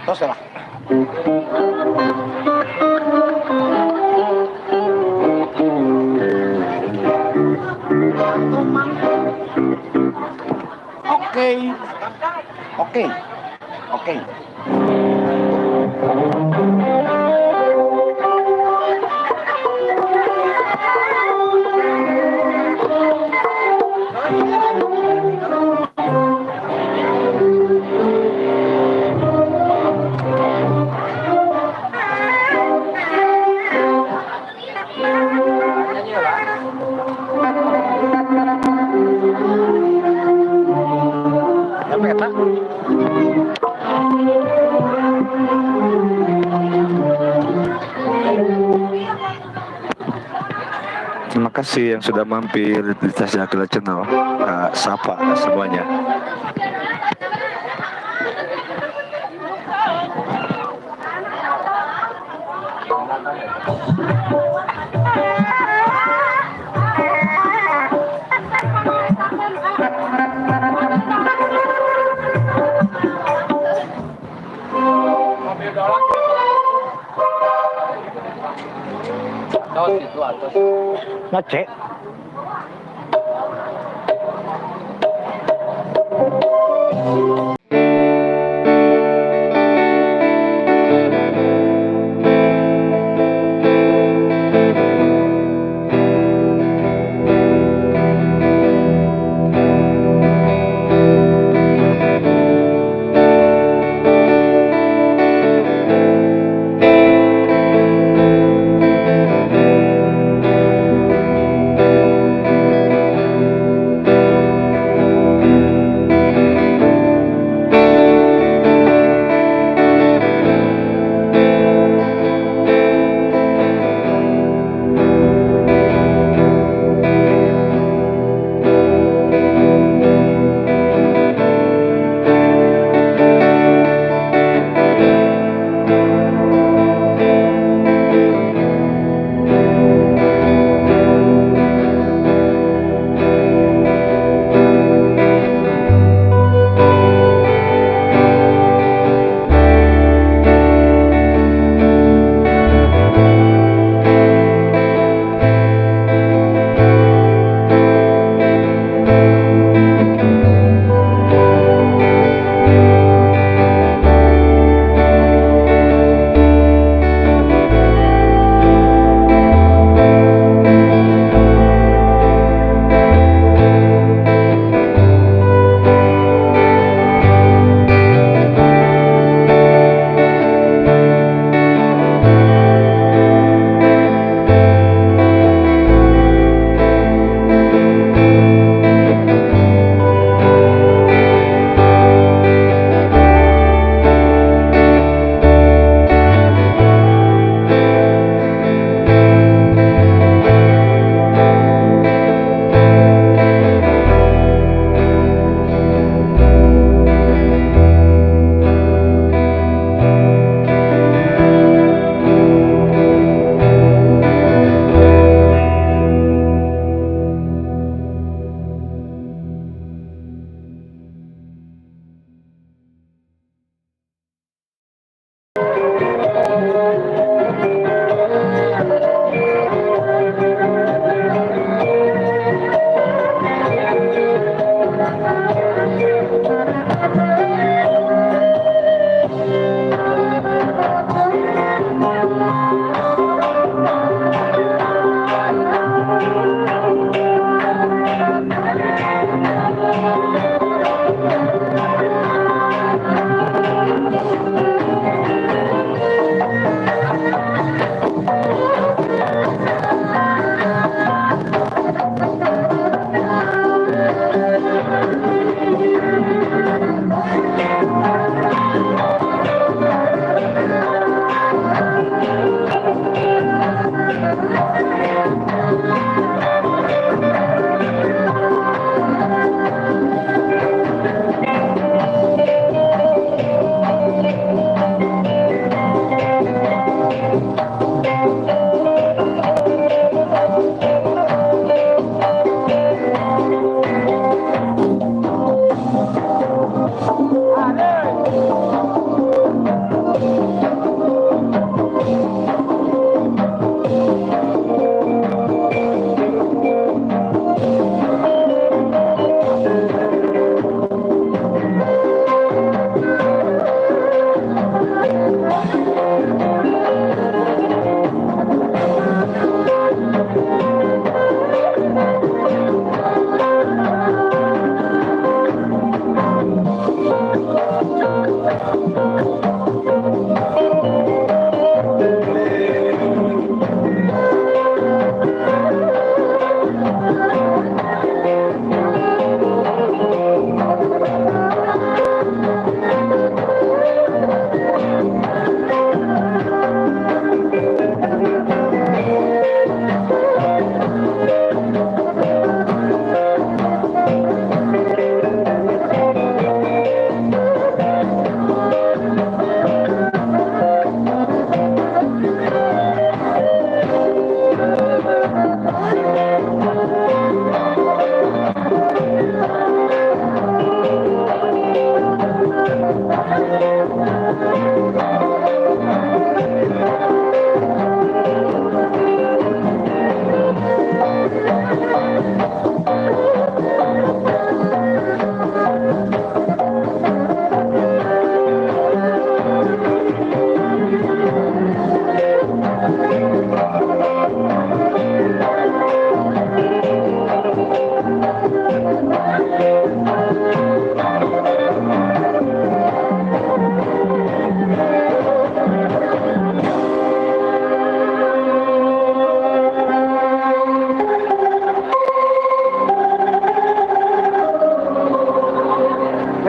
Terus lah. Oke. Terima kasih yang sudah mampir di Tasya Akila Channel. Sapa semuanya. Ngecek.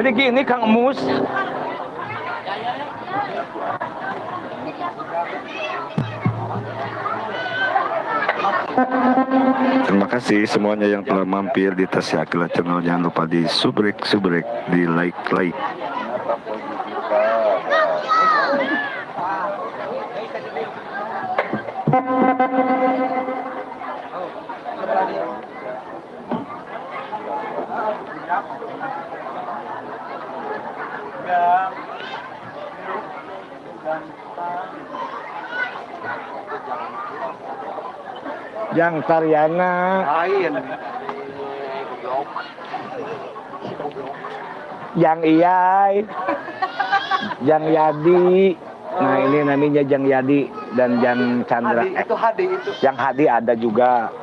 jadi gini Kang Emus. Terima kasih semuanya yang telah mampir di Tasya Akila Channel. Jangan lupa di subrek, di like. Yang Tariana, yang Iyai, yang Yadi. Nah ini namanya Jang Yadi dan Jang Chandra. Itu Hadi itu. Yang Hadi ada juga.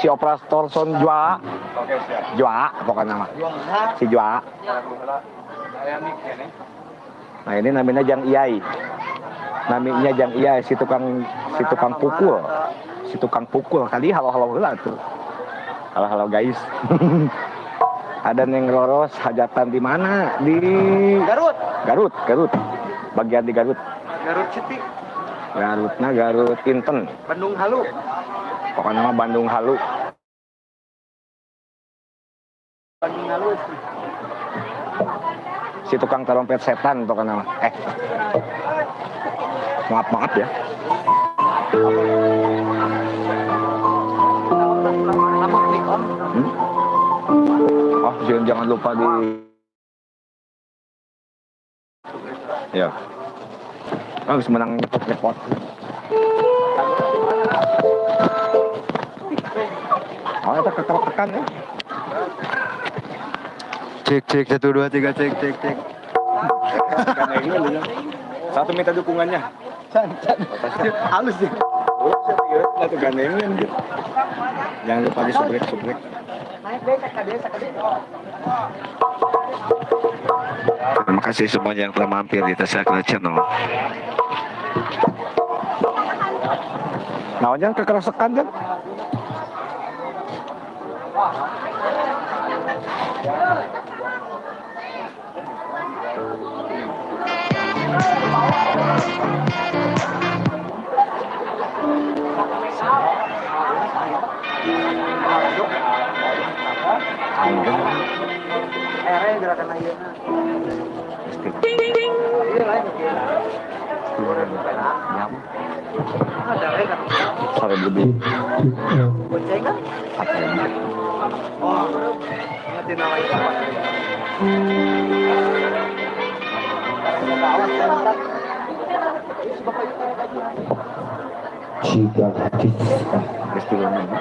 Si operator Son Jua, pokoknya nama. Si Jua. Nah ini namanya Jang Iyai. Namanya Jang Iyai, si tukang pukul. Si tukang pukul tadi halo heula tuh. Halo guys. Ada Neng Roros hajatan di mana? Di Garut. Bagian di Garut. Garut City. Garut Inten. Bandung Halu. Pokoknya nama Bandung Halu. Si tukang trompet setan pokoknya nama. Maaf ya. Oh, jangan lupa di ya. Harus menang nyepot. Oh, itu ketekan ya. Cek 1 2 3 cek. Satu minta dukungannya. Halus ya. Satu gandengan gitu. Jangan lupa di subrek. Terima kasih semuanya yang telah mampir di Tasya Akila Channel. Nah, jangan kekerasakan kan? Gerakan ayeuna. Sorry lebih. Boncengan? Oh, nanti namanya apa? Jika istilahnya.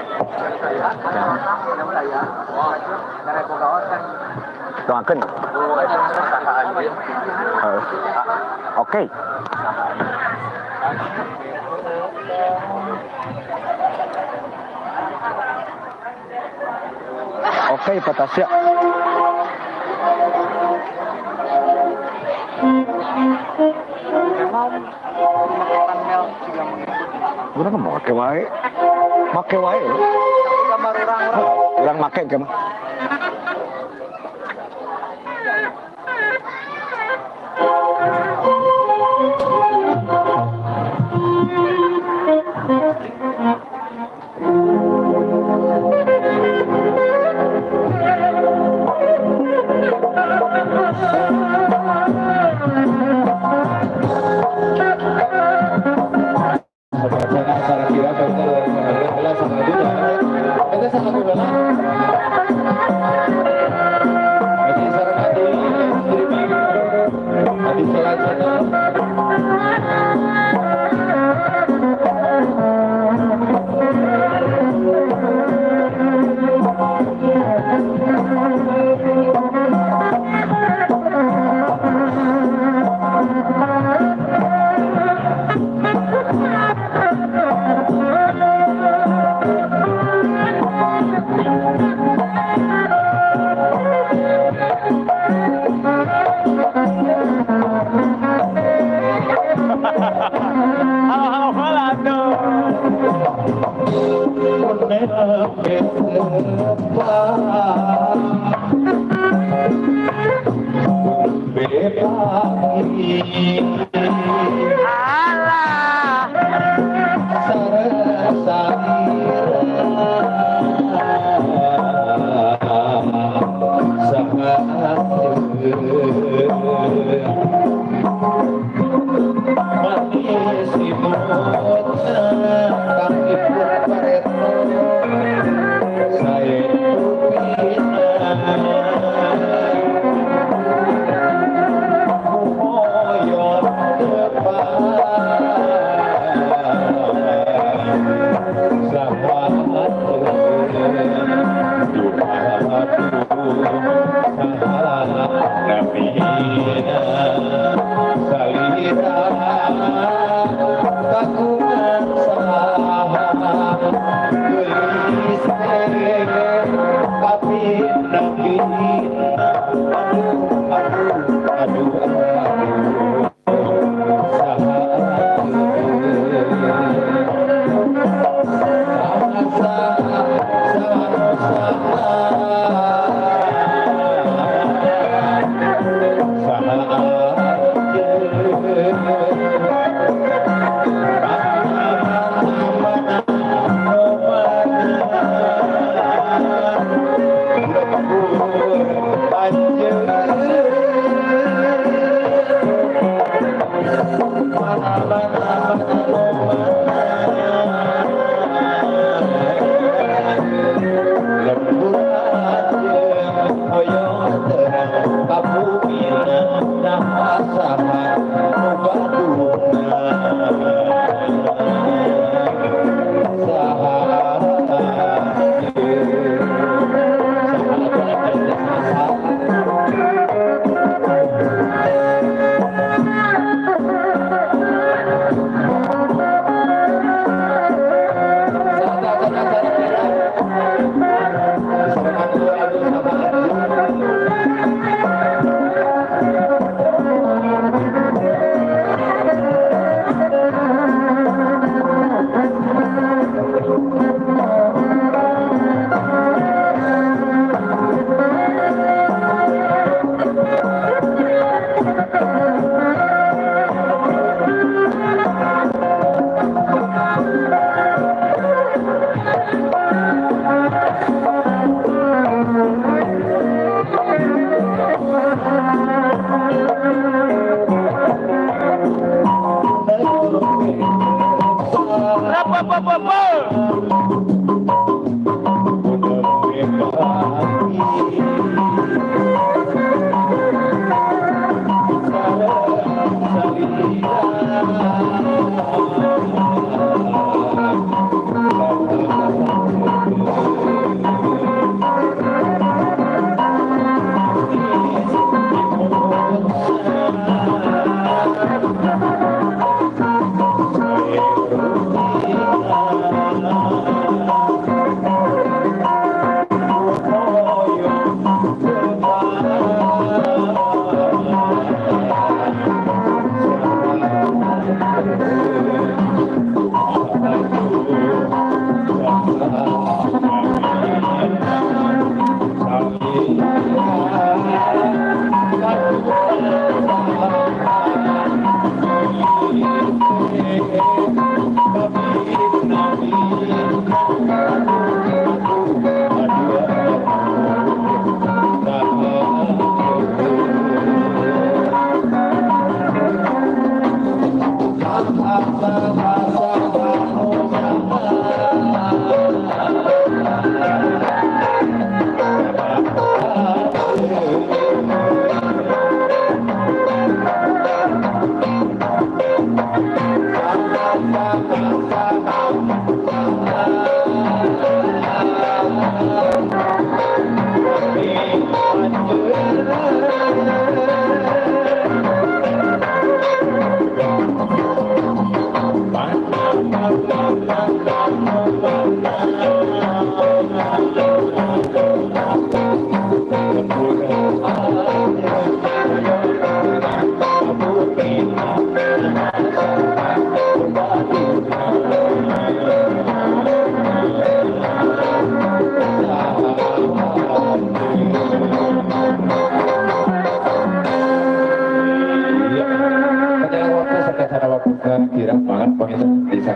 Doakan. Oke. Oke, Pak Tasya. Udah kan make wae. Make wae. Gambar orang-orang. Urang make ke mah.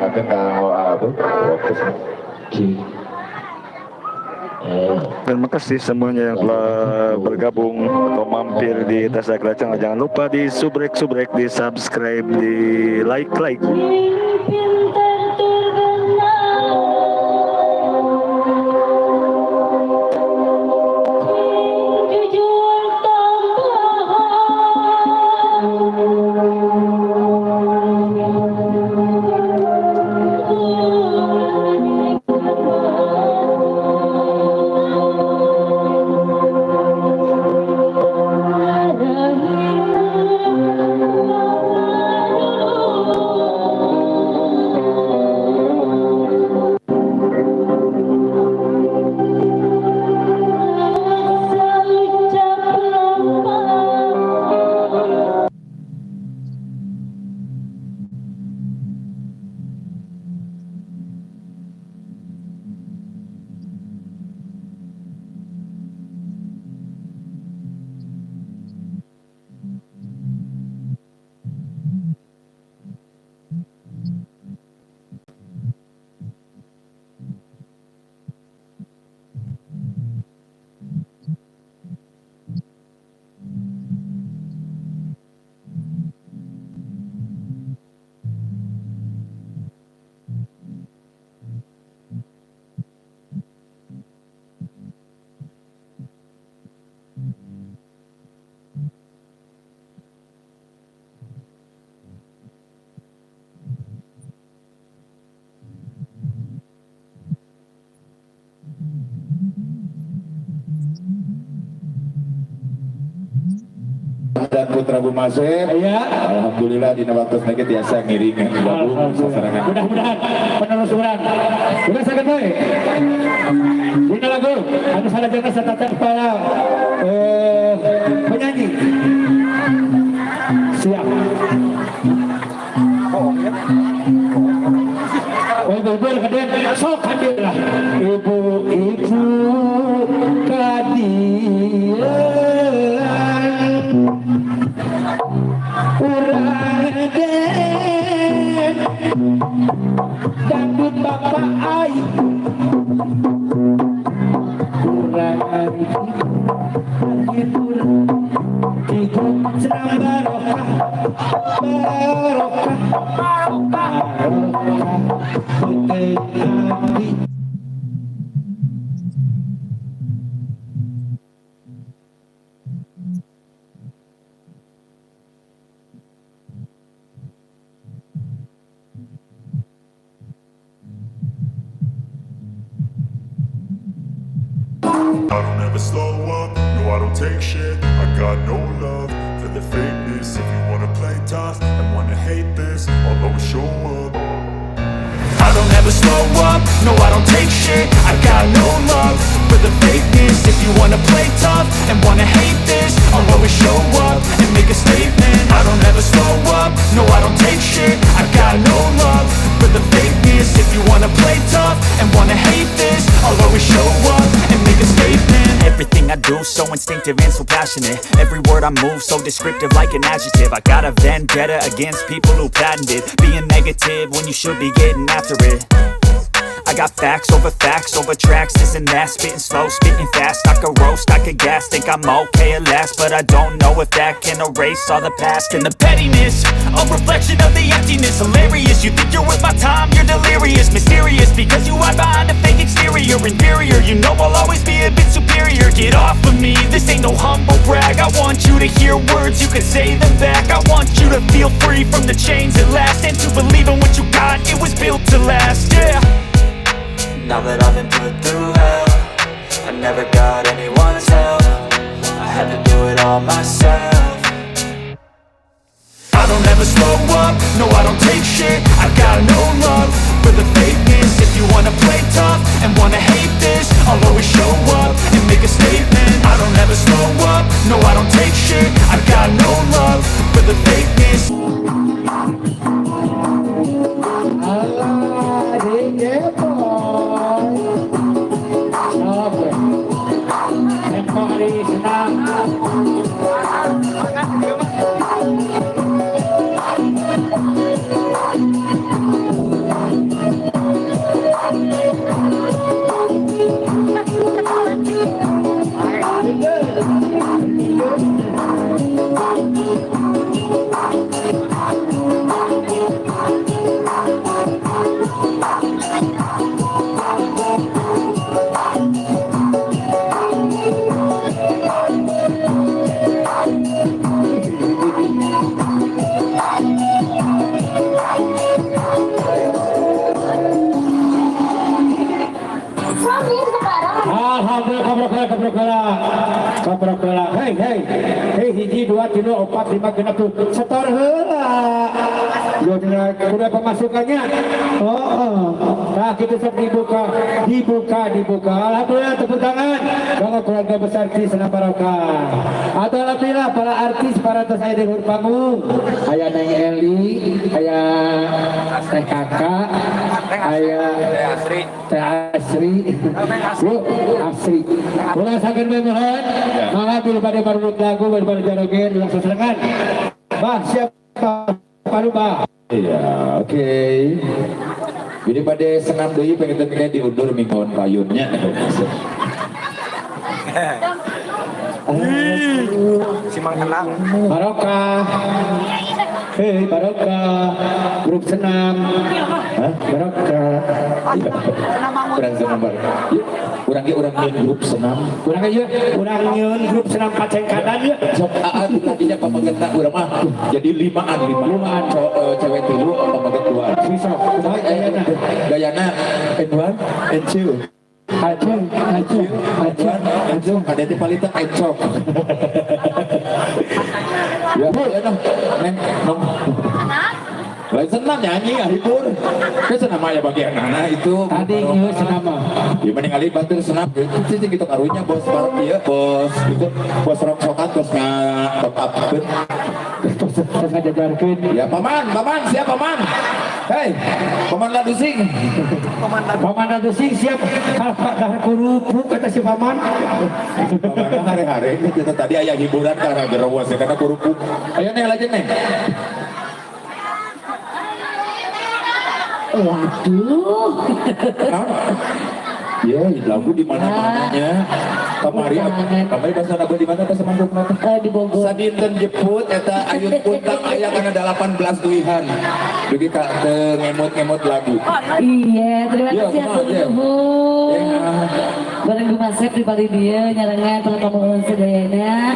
tanyakan kalau apa fokus. Terima kasih semuanya yang telah bergabung atau mampir di Tas Akila Channel. Jangan lupa di subrek, di subscribe, di like. Dan Putra Bumase, alhamdulillah di waktu sedikit biasa ngiring gabung sasarangan. Mudah-mudahan penerus orang sudah sangat baik. Dina lagu anu salajengna satatan para penyanyi. Siap. Ibu-ibu kaden sok hadir lah. Ibu-ibu kadian urang den dangdut bapak ai urang hitur ikut senang barokah putih hati. I don't ever slow up, no I don't take shit. I got no love for the fakeness. If you wanna play tough and wanna hate this, I'll always show up. I don't ever slow up, no I don't take shit. I got no love for the fakeness. If you wanna play tough and wanna hate this, I'll always show up and make a statement. I don't ever slow up, no I don't take shit. I got no love for the fakeness. If you wanna play tough and wanna hate this, I'll always show up and make a statement. Everything I do so instinctive and so passionate. Every word I move so descriptive like an adjective. I got a vendetta against people who patented being negative when you should be getting after it. I got facts over tracks, this and that. Spitting slow, spitting fast. I could roast, I could gas. Think I'm okay at last, but I don't know if that can erase all the past. And the pettiness, a reflection of the emptiness. Hilarious, you think you're worth my time, you're delirious. Mysterious, because you hide behind a fake exterior. Inferior, you know I'll always be a bit superior. Get off of me, this ain't no humble brag. I want you to hear words, you can say them back. I want you to feel free from the chains at last, and to believe in what you got, it was built to last, yeah. Now that I've been put through hell, I never got anyone's help. I had to do it all myself. I don't ever slow up, no I don't take shit. I got no love for the fakeness. If you wanna play tough and wanna hate this, I'll always show up and make a statement. I don't ever slow up, no I don't take shit. I got no love for the fakeness. Alhamdulillah kabrokola. Hei hiji 2 3 4 5 genep tuh setor heula. Yo udah pemasukannya. Nah kita sok dibuka. Alhamdulillah tepuk tangan. Bangga keluarga besar di Senam Barokah. Atau alhamdulillah para artis para tos aya di panggung. Aya Neng Eli, aya Teh Kakak, aya Teh Asri. Asri. Ulah sakeun mohon. Mengambil pada baru lagu pada jarogen langsung serangan. Bah siapa? Paru bah. Iya, oke. Jadi pada senam deui pengen diundur mingguan payunnya. Simang tenang. Barokah. Hei Barokah. Grup senam. Barokah. Kurang senam bar. Urang nyeun grup senam. Urang nyeun grup senam Paceng Kadan ya. Sok tadinya pamagetna urang mah jadi limaan cewek 3 pamaget 2. Bisa. Gayana Edwan, Encil. Acung. Ada di palita encok. Ya bu, neng, nong. Lain senam nyanyi, hibur. Itu senam ya bagian anak itu. Tadi nyeun senam. Ya mending kali batur senam. Itu gitu karunya bos bareng dia, bos itu bos rongsokan terus top up. Terus ngajajarkeun. Ya paman, siap paman. Hei, paman Ladusing. Paman Ladusing siap. Dah kurupuk kata si paman. Paman hari-hari itu tadi aya hiburan karena gerawas karena kurupuk. Ayo neng lagi neng. Waduh. Ya, lagu di mana-mananya. Kamari bahasa lagu di mana bahasa Bandung nanti? Di Bogor. Sadinten jeput eta ayun puntang aya kana 18 duihan. Dugi ka ngemot-ngemot lagu. Iya, terima kasih atur nuhun. Bareng di Masep di Bali dia nyarangan teman-teman ulun sedayana.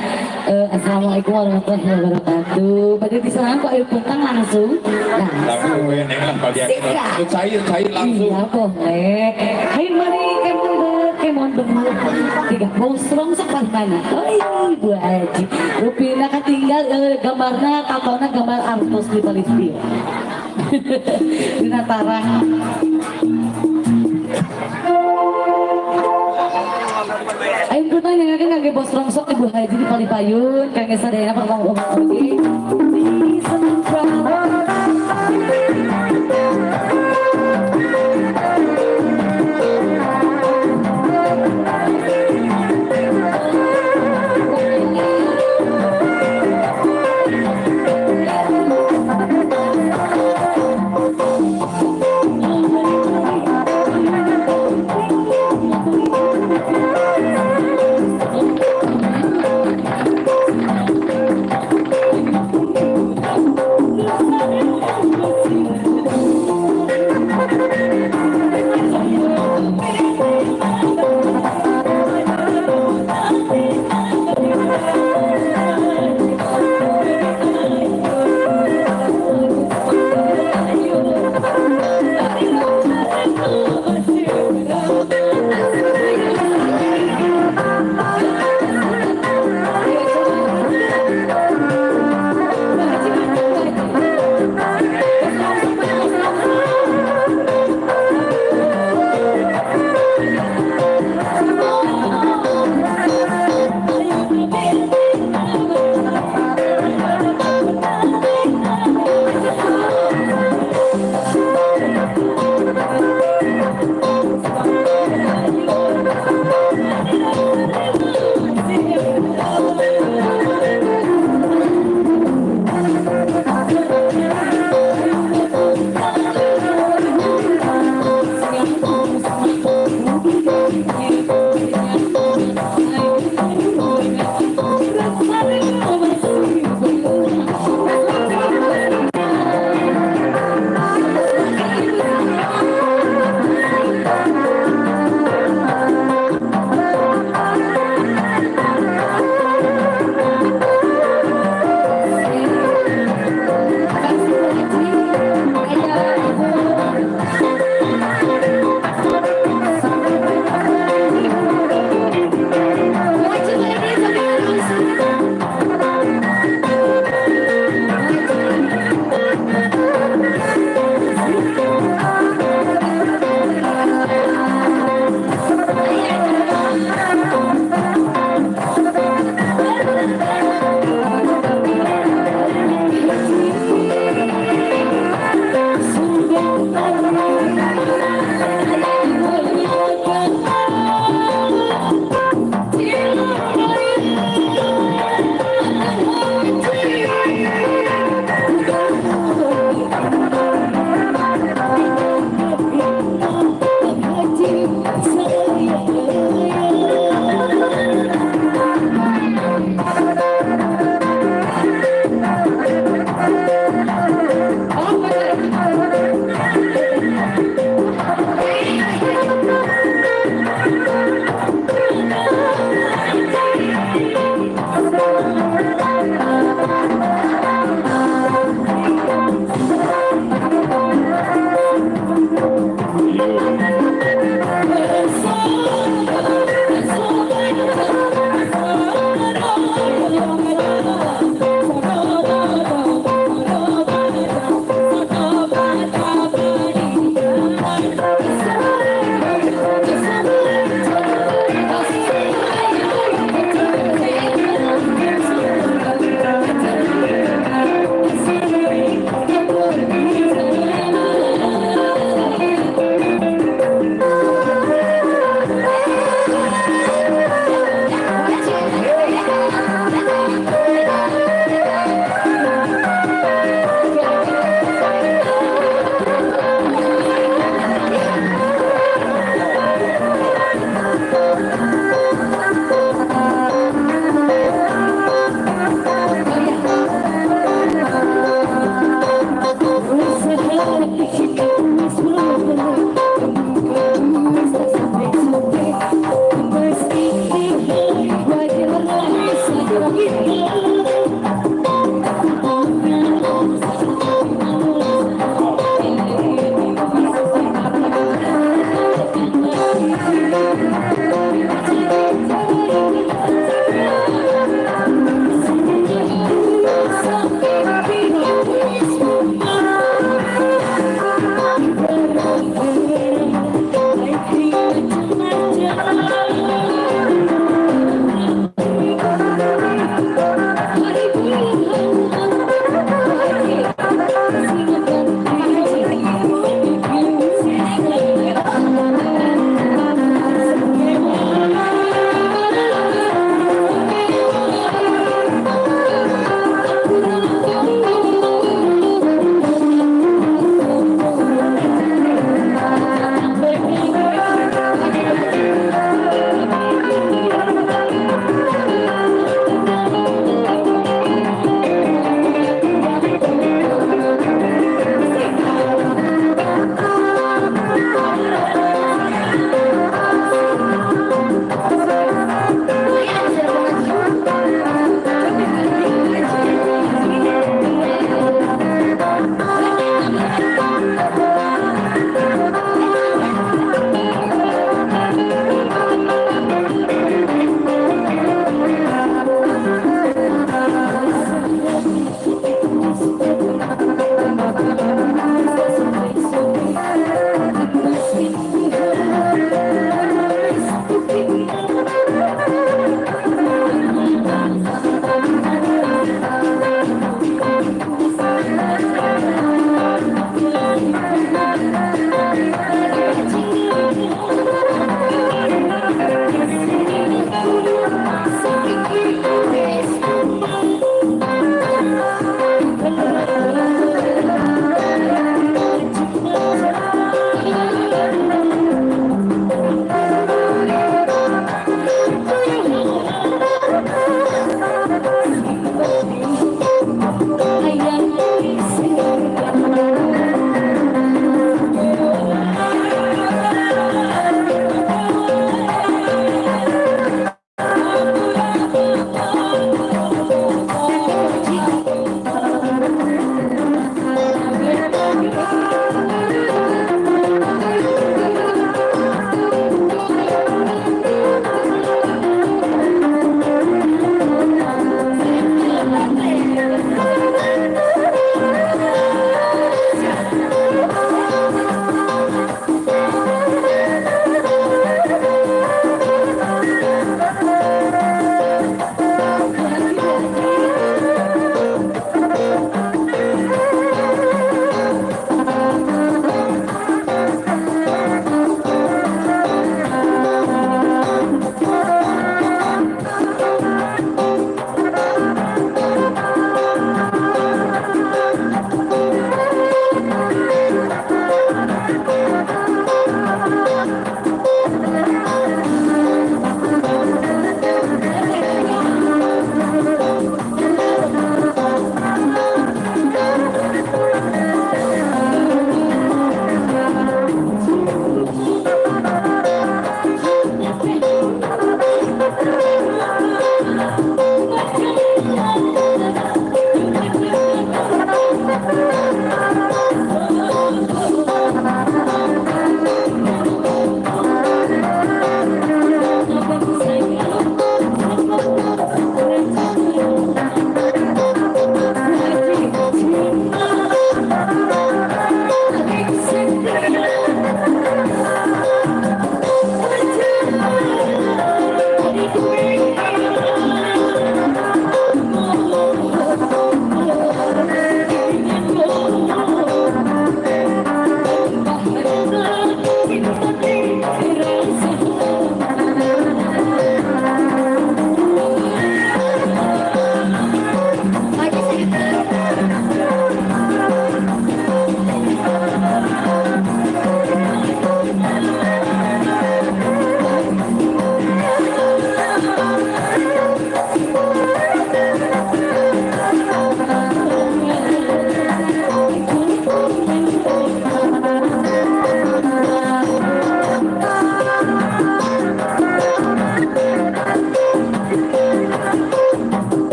Assalamualaikum warahmatullahi wabarakatuh. Pada diserang Pak Ayu Puntang langsung. Lagu neng lah bagian cair langsung. Iya boleh. Hai mari kemon bener. Tiga bosrong sepan mana? Oi Bu Haji. Rupina ketinggal gambarna katona gambar artos di Palestina. Dina tarang. Ayo puntang nyangakeun kangge bos rongsok Ibu Haji di Palipayun kangge sadayana pertama lagi.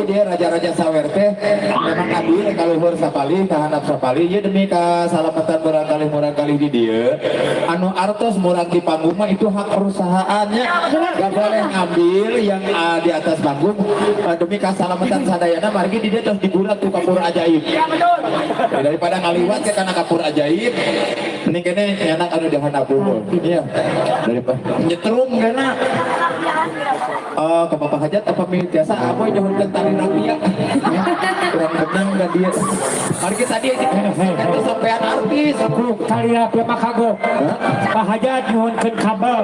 dia raja-raja sawer teh memang abdi kalau luhur sapali kahandap sapali ya demi kasalamatan murang kali di dia anu artos murang di panggung mah itu hak perusahaannya gak boleh ngambil yang di atas panggung demi keselamatan sadayana margi di dia terus digulat tuh kapur ajaib daripada ngaliwat ke kana kapur ajaib ini kene enak anu di handap umur iya daripada nyetrum kena ke bapak hajat apa biasa apa yang jangan tali rakyat kurang benang dan dia mari kita dia kata sampean artis Aku tali rapi mah kagok. Pak Hajat nyuhunkeun kabel.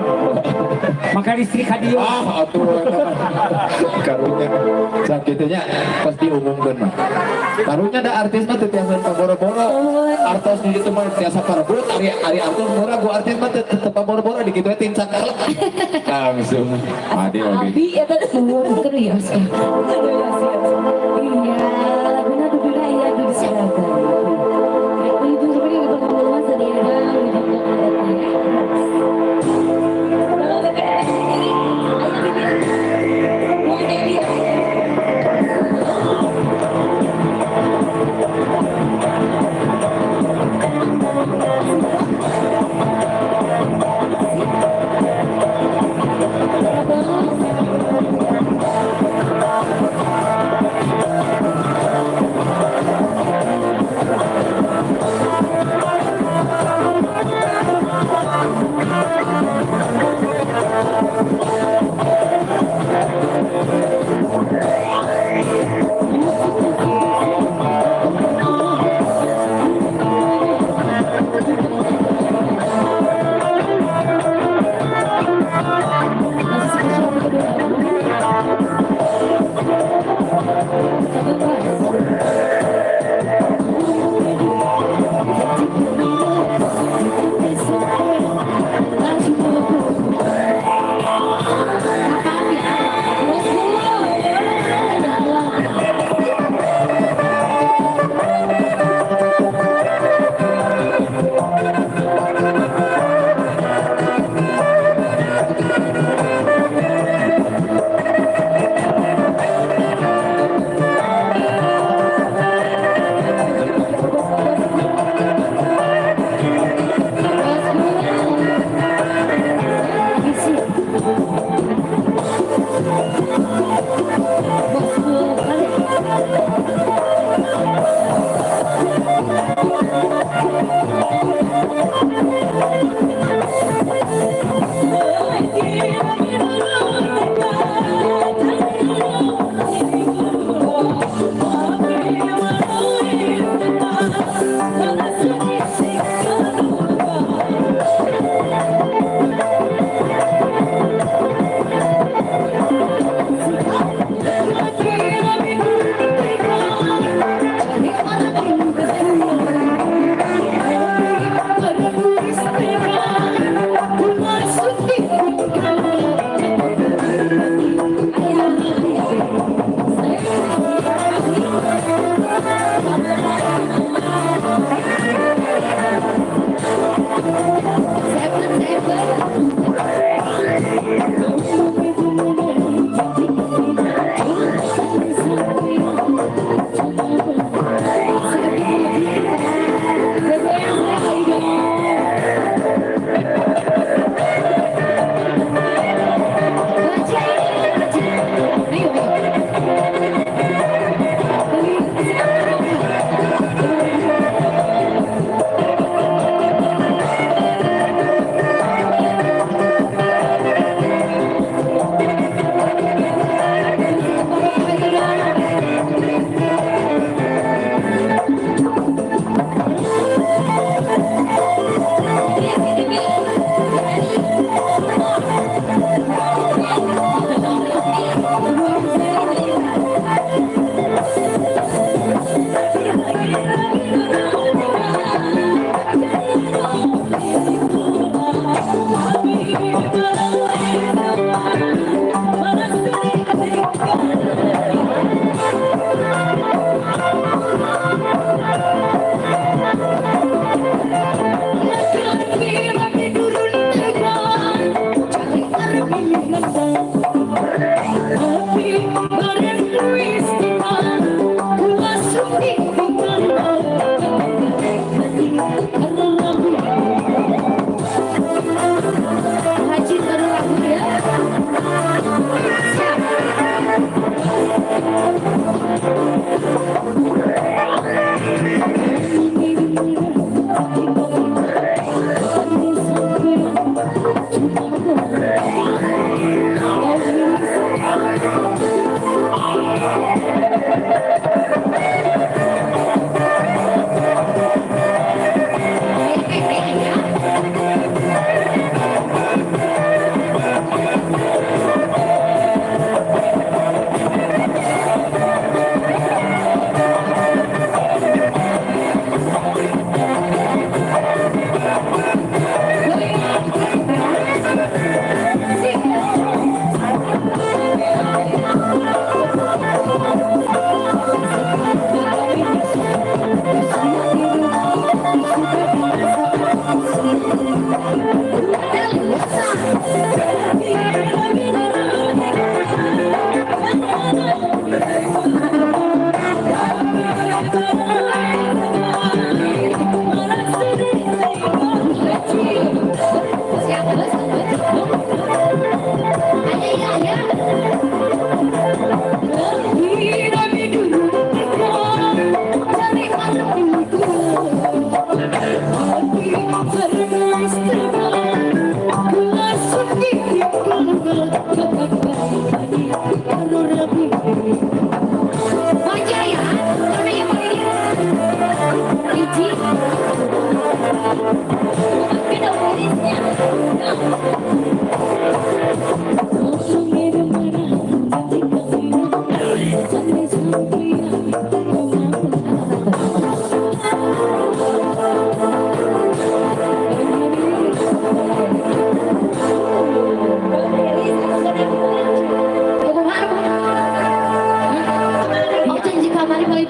Maka listrik ka dieu. atuh karunya sakitnya pasti umumkeun mah karunya ada artis mah teu tiasa paboro-boro artos di ditu mah tiasa parabot ari artos murah gua artis mah teu paboro-boro dikitu tin sakal langsung ade oge Abi eta serius. Iya, laguna duduna iya dudu seragam. Itu seperti itu ngomong sendiri. Ayah.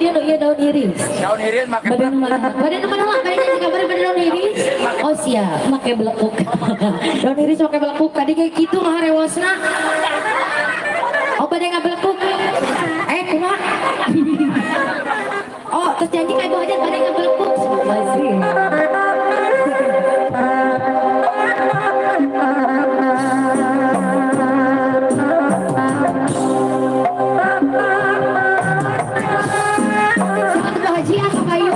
dia nu ieu daun iris. Daun iris make Badan mana? Badan mana lah kayaknya juga badan daun iris. Oh siap, make belekuk. Daun iris make belekuk. Tadi kayak gitu ngaharewasna. Oh badan ngabelekuk. Kumaha? Oh, terus janji kayak bawa aja badan ngabelekuk. Masih. Haji atau kayu?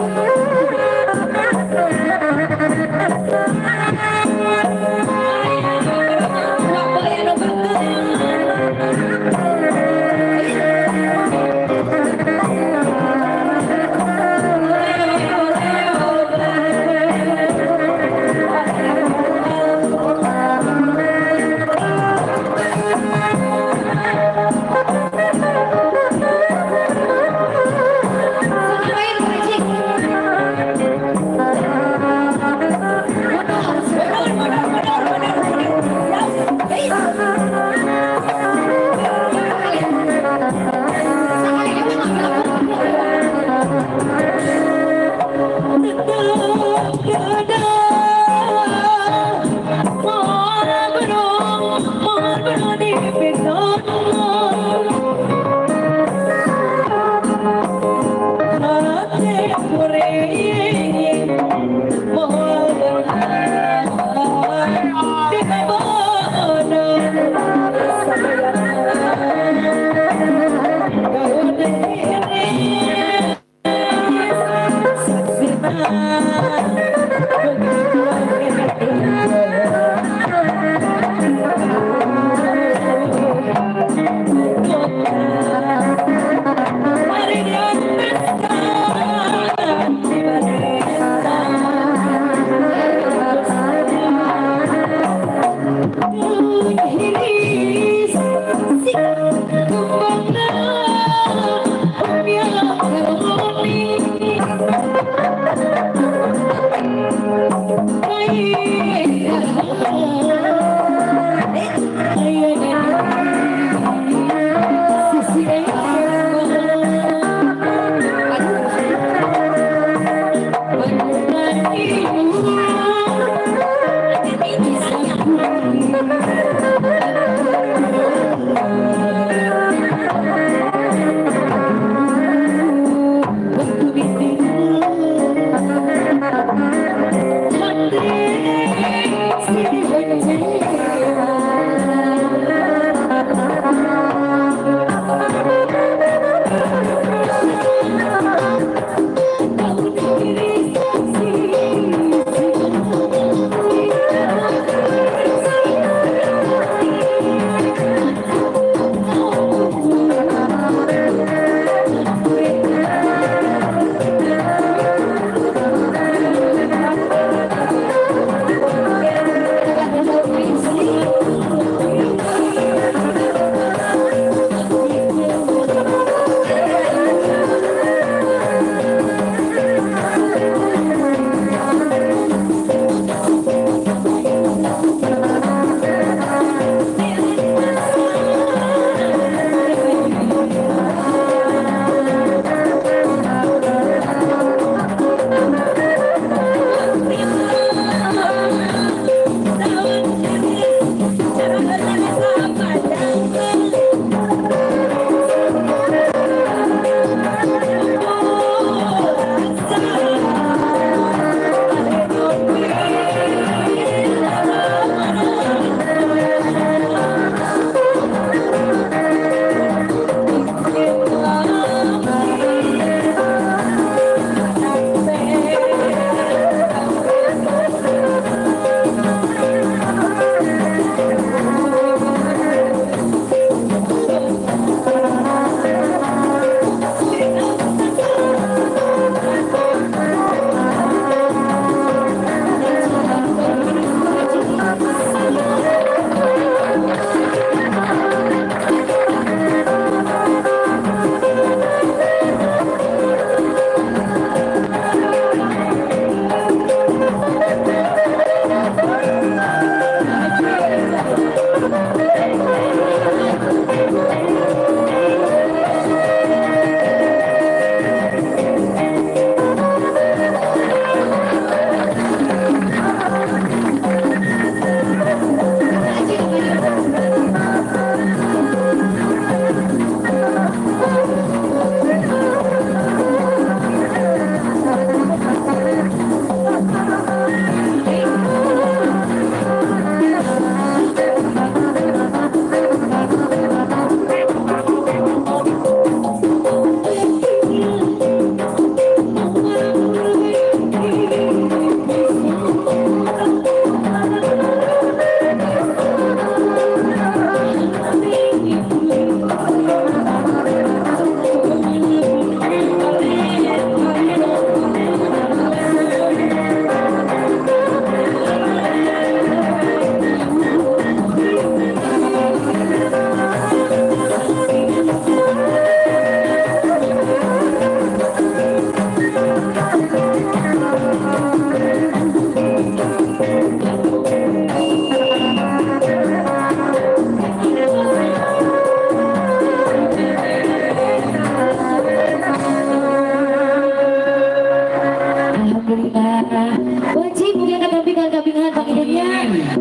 Alhamdulillah. Wajib mulia kabingan panggilnya.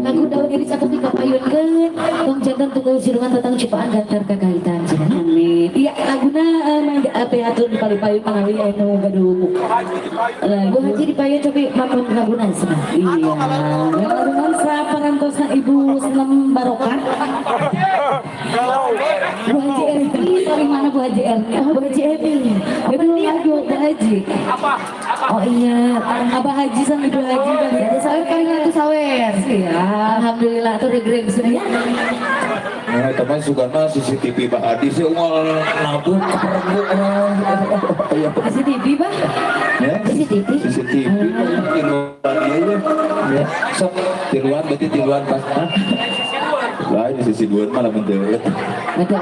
Lagu daun diri satu tiga payunkeun. Tong jantan tunggu sirungan tentang cipaan gantar kagaitan. Amin. Iya laguna mangga ape atur di payun pangawi anu gaduh. Bu Haji di payun cobi mampun laguna sana. Iya. Laguna sa parantosna Ibu Senam Barokah. Bu Haji Erni, dari mana Bu Haji Erni? Oh Bu Haji Erni. Itu lagu Bu Haji. Oh iya, Abah Haji sama Ibu Haji kali ada sawer paling aku sawer. Iya, alhamdulillah tuh regreg sebenarnya. Nah, teman suka mah CCTV Pak Adi sih ungol nabung CCTV Bah? ya CCTV? CCTV tiluan dia ya sok tiluan berarti tiluan pas lah ini sisi dua malah menderit Betul.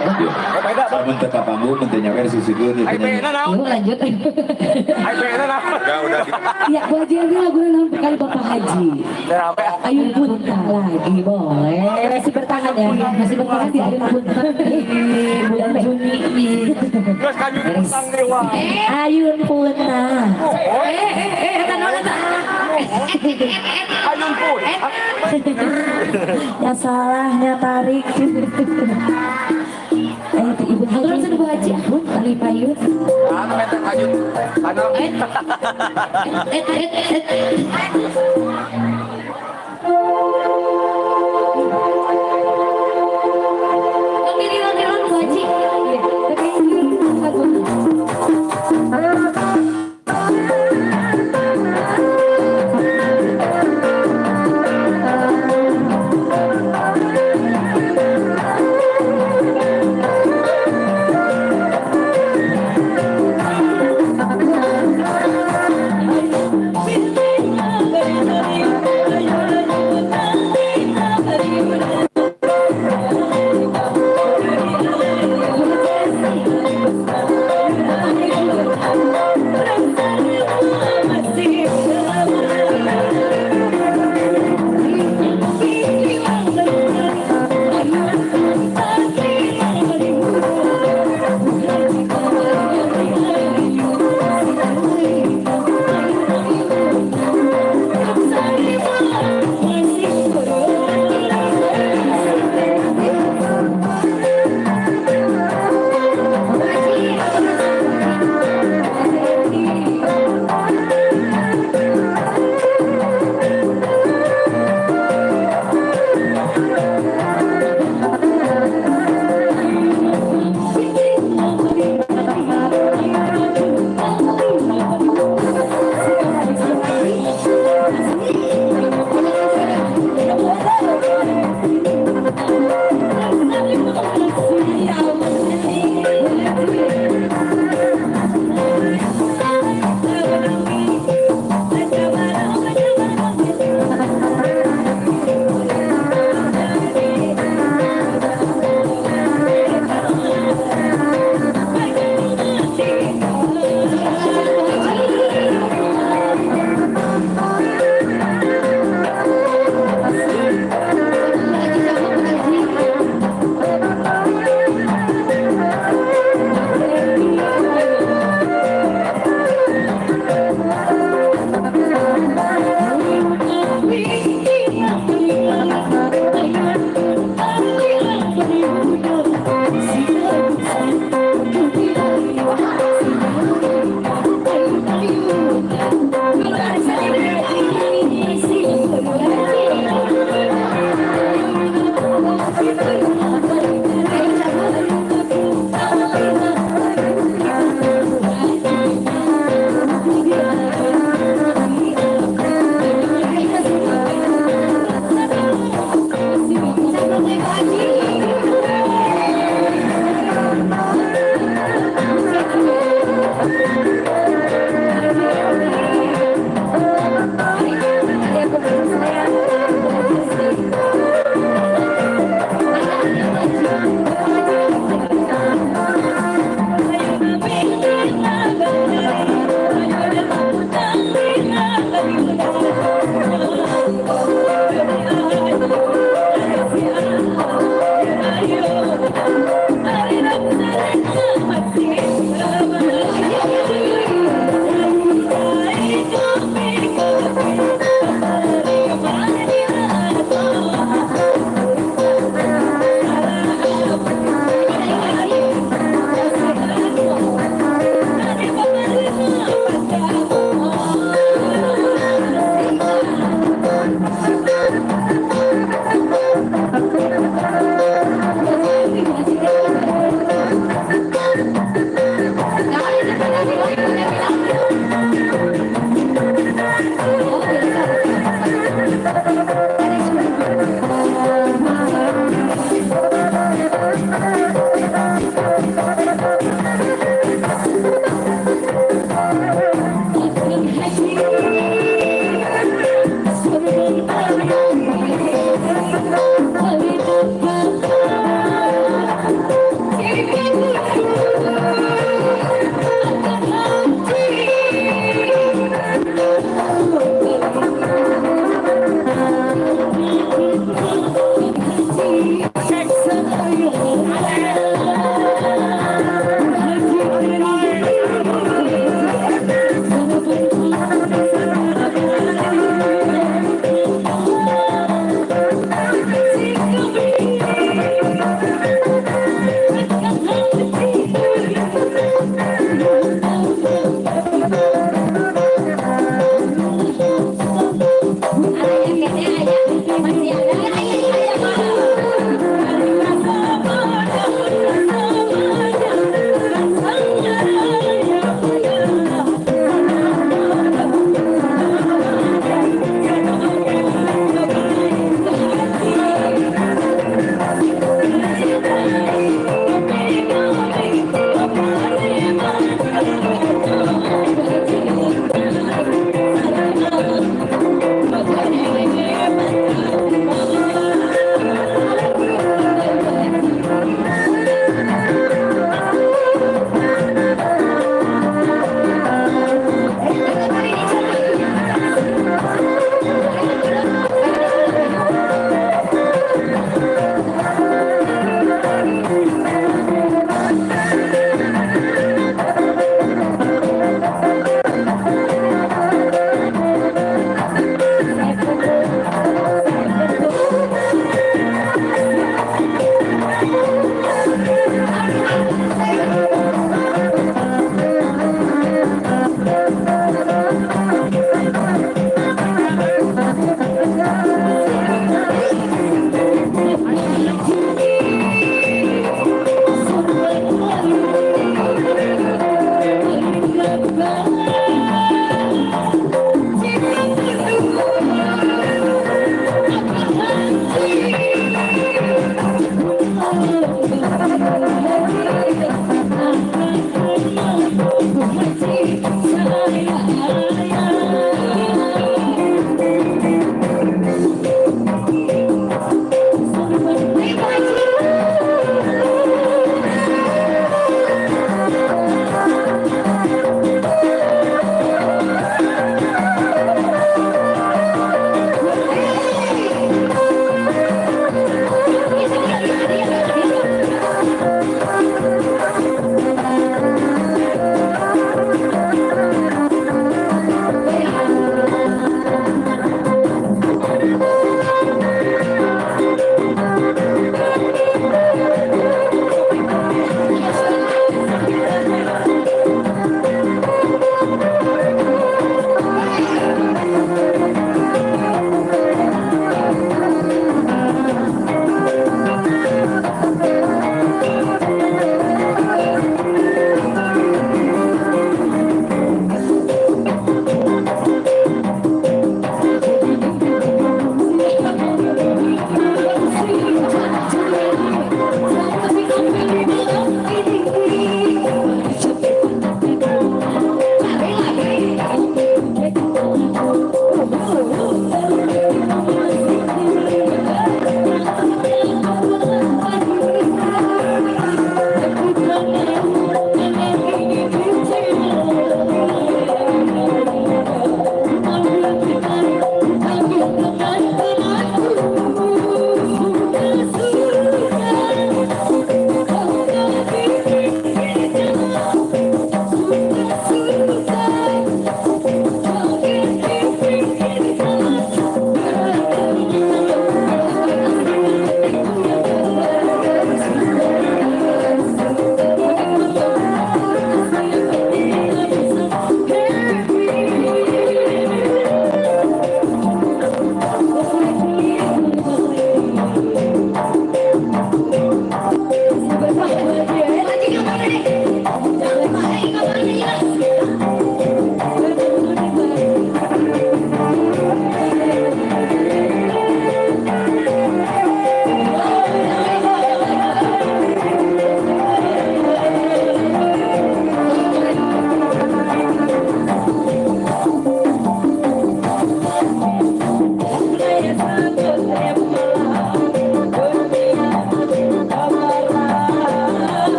sama teka panggung mentenya kan sisi dua dia penyanyi Yuk lanjut. Udah Ya Bu Haji ini lagu yang kali Bapak Haji. Ayun Punta lagi boleh. Masih bertahan ya, masih bertahan di Ayun Punta di bulan Juni. Ayun Punta. Ayun pun. Ya salahnya tarik. Itu Ibu Haji. Terus Bu Haji Ahun tali payun. Ngilang Bu Haji.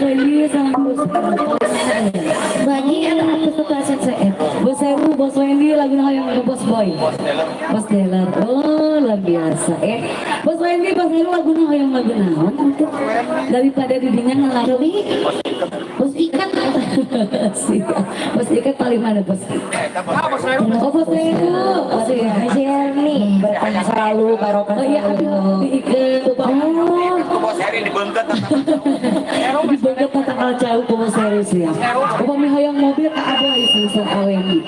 Wendy sama Bos bagi anak kesepasan saya Bos Heru, Bos Wendy lagu yang ke Bos Boy Bos Delar, oh luar biasa Bos Wendy, Bos Heru lagu yang lagu naon daripada didinya ngelari Bos Ikan Bos Ikan paling mana Bos oh Bos Heru Bos Herni bertanya selalu barokah oh iya Ikan Bos Heri dibengket. dibengket tanggal jauh Bos Heru sih ya upami hoyong mobil ke Abah iseng Wendy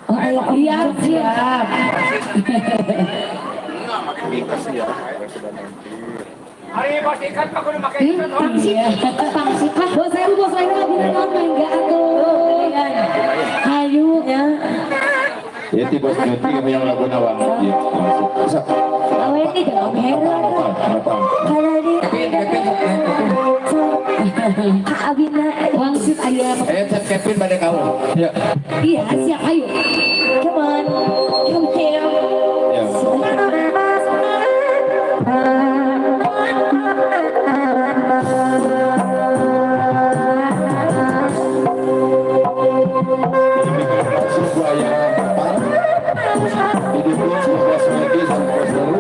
oh iya siap Hari Bos Ikan Pak udah pakai ikan. pangsit lah Bos Heru lagu naon enggak atuh ayo ya Ya ti bos nanti yang lagu nawang. awen ini jangan Heru kalau di Abina wangsit ayam Cep Kevin pada kamu. Ya. iya siap ayo come on come here Ya. Sebuah yang apa? Hidupnya sebuah semedi sama bos dulu.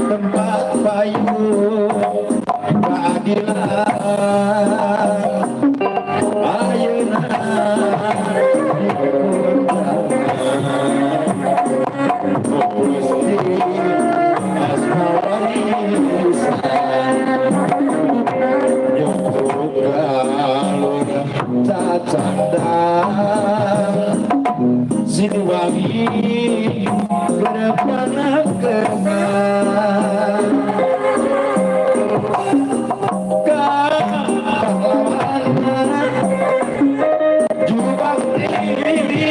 Tempat payu keadilan ayeuna Gusti asmawani cacandang Sinuwangi berpanah kemana kahlawan jubah diri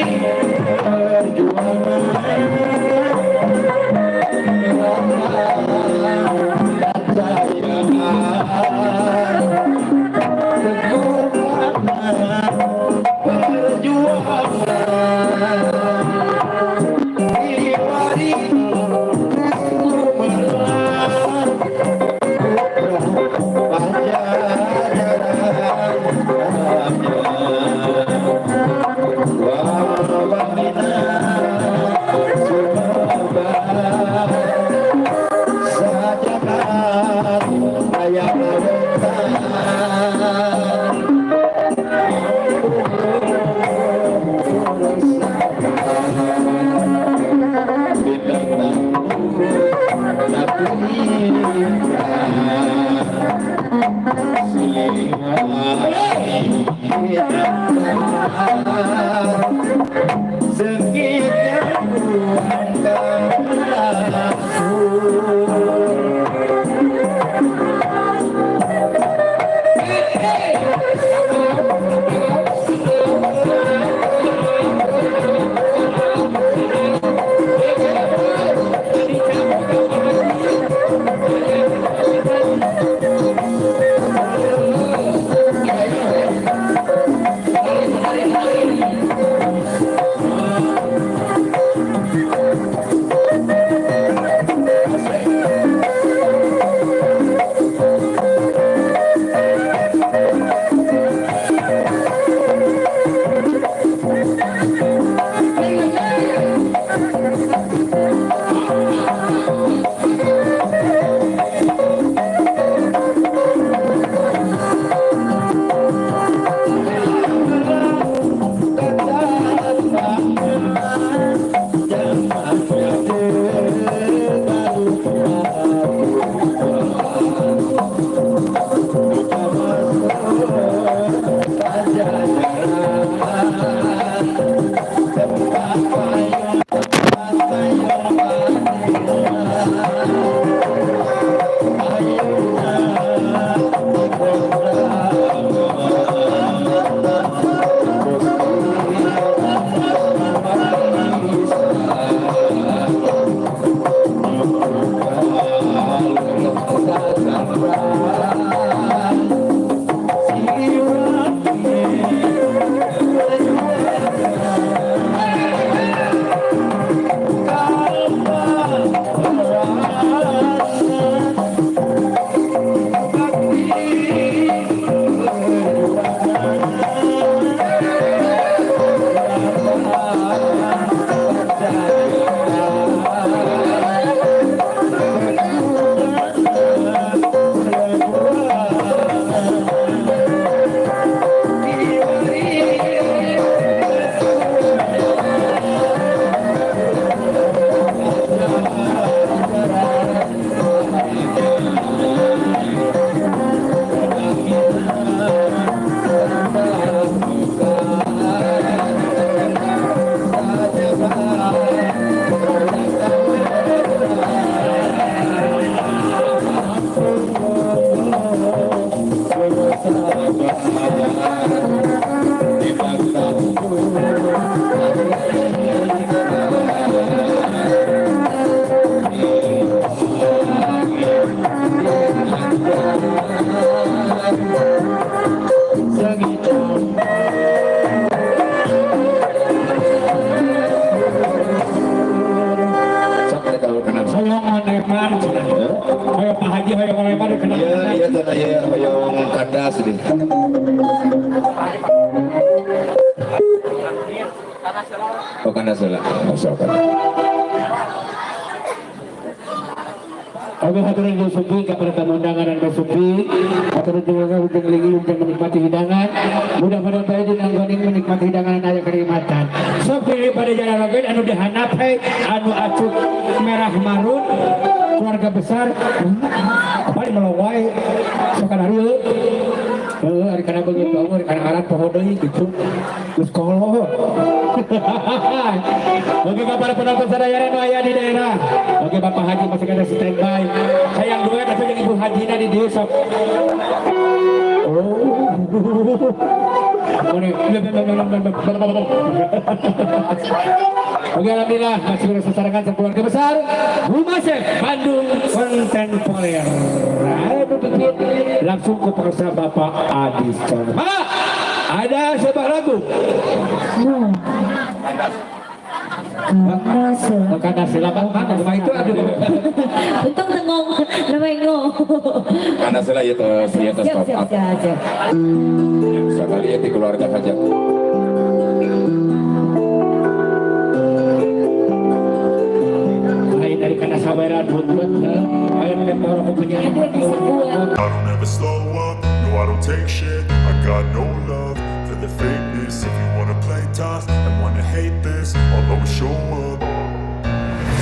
kalau kena. Hoyong Oneman, hoyong Pak Haji, hoyong Oneman kena. Iya tanah ya hoyong kandas deh. Oh kandas lah. Masuk kan. Oke, hadirin yang suci, kepada tamu undangan dan bersuci, hadirin juga ujung lagi untuk menikmati hidangan. Mudah-mudahan baik dinanggoni menikmati hidangan dan ayah kenikmatan. So pilih pada jalan lagi, anu dihanap, anu acuk merah marun, keluarga besar, apa yang melawai, sokan hari hari karena begitu, hari karena alat pohon ini gitu, terus kolot. Oke, para penonton sadaya anu aya di daerah. Oke, Bapak Haji masih ada standby. Sayang duet atau yang Ibu Hajina di desa. Oh. Oke, alhamdulillah masih bersesarangan keluarga besar Humasek Bandung Kontemporer. Langsung ke persa Bapak Adi Sharma. Ada sebuah lagu. Kandas silakan mana rumah itu ada. Untung tengok namanya. Kandas lah ya terus ya terus top up. Siap. Sekali ya di keluarga saja. Lain dari kandas sabaran buat air tempor punya. I don't ever slow up, no I don't take shit. I got no love for the fakeness. If you wanna play tough and wanna hate this, I'll always show up.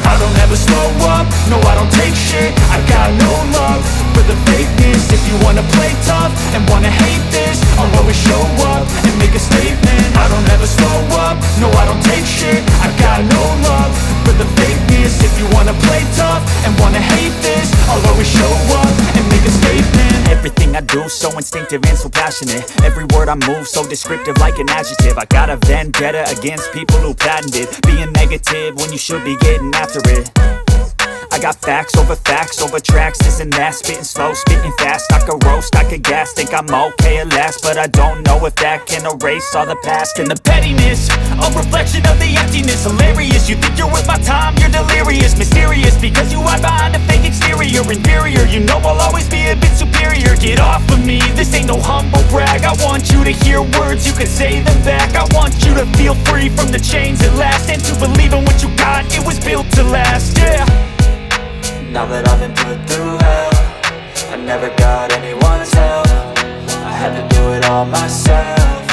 I don't ever slow up, no I don't take shit. I got no love for the fakeness. If you wanna play tough and wanna hate this, I'll always show up and make a statement. I don't ever slow up, no I don't take shit. I got no love for the fakeness. If you wanna play tough and wanna hate this, I'll always show up and make a statement. Everything I do so instinctive and so passionate. Every word I move so descriptive like an adjective. I got a vendetta against people who patented being negative when you should be getting after it. I got facts over tracks, this and that. Spitting slow, spitting fast. I could roast, I could gas. Think I'm okay at last, but I don't know if that can erase all the past. And the pettiness, a reflection of the emptiness. Hilarious, you think you're worth my time, you're delirious. Mysterious, because you hide behind a fake exterior. Inferior, you know I'll always be a bit superior. Get off of me, this ain't no humble brag. I want you to hear words, you can say them back. I want you to feel free from the chains at last, and to believe in what you got, it was built to last, yeah. Now that I've been put through hell, I never got anyone's help. I had to do it all myself.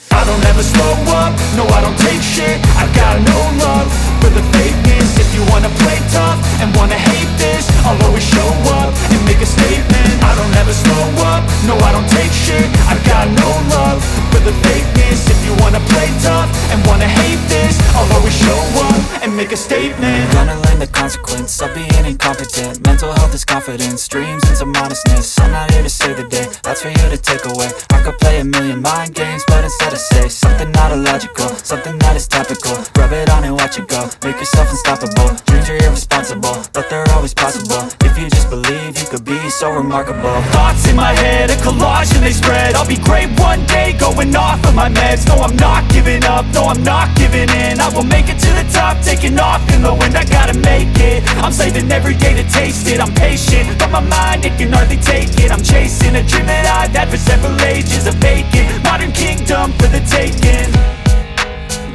I don't ever slow up, no I don't take shit. I got no love for the fakeness. If you wanna play tough and wanna hate this, I'll always show up and make a statement. I don't ever slow up, no I don't take shit. I got no love for the fakeness. If you wanna play tough and wanna hate this, I'll always show up and make a statement. Gonna learn the consequence of being incompetent. Mental health is confidence, dreams and some honestness. I'm not here to save the day, that's for you to take away. I could play a million mind games, but instead I say something not illogical, something that is topical. Rub it on and watch it go, make yourself unstoppable. Dreams are irresponsible, but they're always possible. If you just believe, you could be so remarkable. Thoughts in my head, a collage and they spread. I'll be great one day, going off of my meds. No, I'm not giving up, no, I'm not giving in. I will make it to the top, taking off in the wind. I gotta make it, I'm saving every day to taste it. I'm patient, but my mind, it can hardly take it. I'm chasing a dream that I've had for several ages. A vacant, modern kingdom for the taking.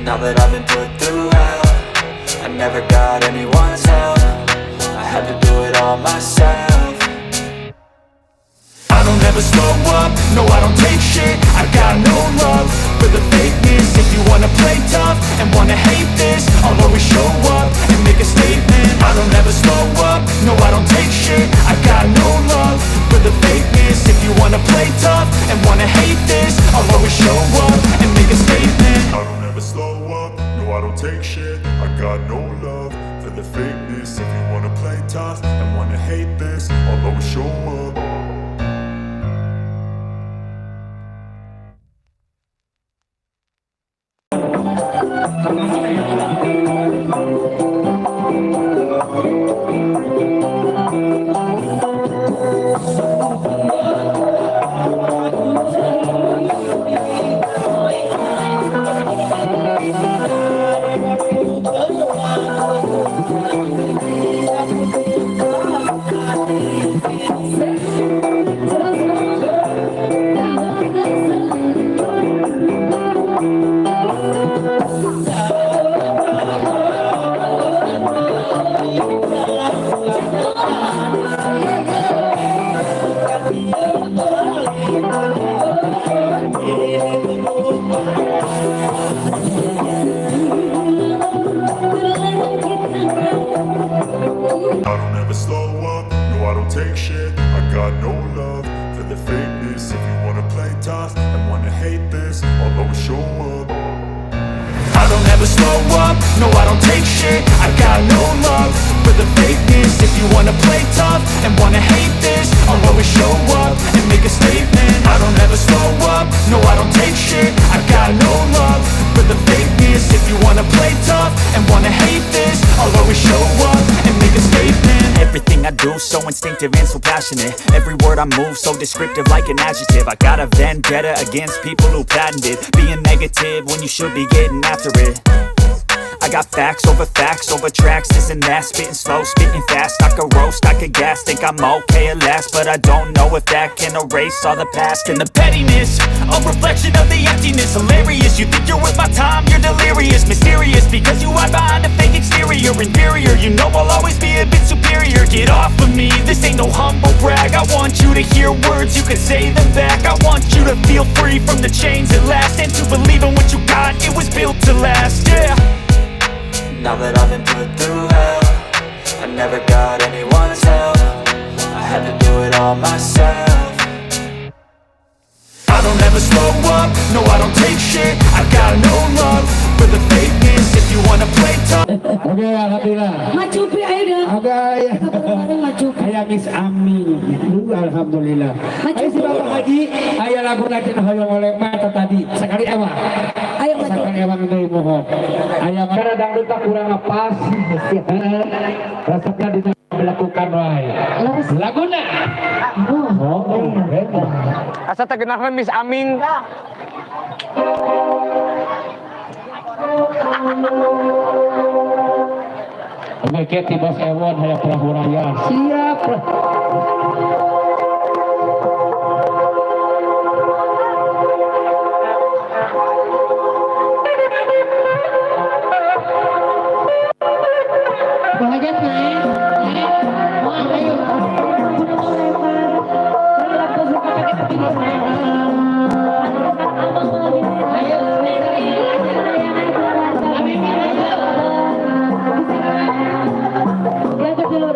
Now that I've been put through hell, I never got anyone's help. I had to do it all myself. I don't ever slow up, no I don't take shit. I got no love for the fakeness. If you wanna play tough and wanna hate this, I'll always show up and make a statement. I don't ever slow up, no I don't take shit. I got no love for the fakeness. If you wanna play tough and wanna hate this, I'll always show up and make a statement. I don't ever slow up, no I don't take shit. I got no love for the fakeness. If you wanna play tough and wanna hate this, I'll always show up. I don't ever slow up, no I don't take shit. I got no love for the fakeness. If you wanna play tough and wanna hate this, I'll always show up. I don't ever slow up, no I don't take shit. I got no love for the fakeness. If you wanna play tough and wanna hate this, I'll always show up and make a statement. I don't ever slow up, no I don't take shit. I got no love for the fakeness. If you wanna play tough and wanna hate this, I'll always show up and make a statement. Everything I do so instinctive and so passionate. Every word I move so descriptive like an adjective. I got a vendetta against people who patented being negative when you should be getting after it. I got facts over tracks, this and that. Spitting slow, spitting fast. I could roast, I could gas. Think I'm okay at last, but I don't know if that can erase all the past. And the pettiness, a reflection of the emptiness. Hilarious, you think you're worth my time, you're delirious. Mysterious, because you hide behind a fake exterior. Inferior, you know I'll always be a bit superior. Get off of me, this ain't no humble brag. I want you to hear words, you can say them back. I want you to feel free from the chains at last, and to believe in what you got, it was built to last, yeah. Now that I've been put through hell, I never got anyone's help. I had to do it all myself. I don't ever slow up, no I don't take shit. I got no love for the fakeness. If you wanna play tough. Oke, alhamdulillah. Macupi ayo dah. Agak ya. Kemarin macupi. Ayah Miss Ami, alhamdulillah. Ayo si Bapak Haji, ayah lagu lagi hoyong oleh mata tadi. Sekali ewa. Ayo maju. Sekali ewa dari mohon. Ayah karena dangdut tak kurang pas. Resepnya dilakukan wae. Laguna. Asa tegenahna Miss Aming. Oke, Keti Bos Ewon hayang perahu raya. Siap. Bahagia naik. Wah, ayo. Yang kedua.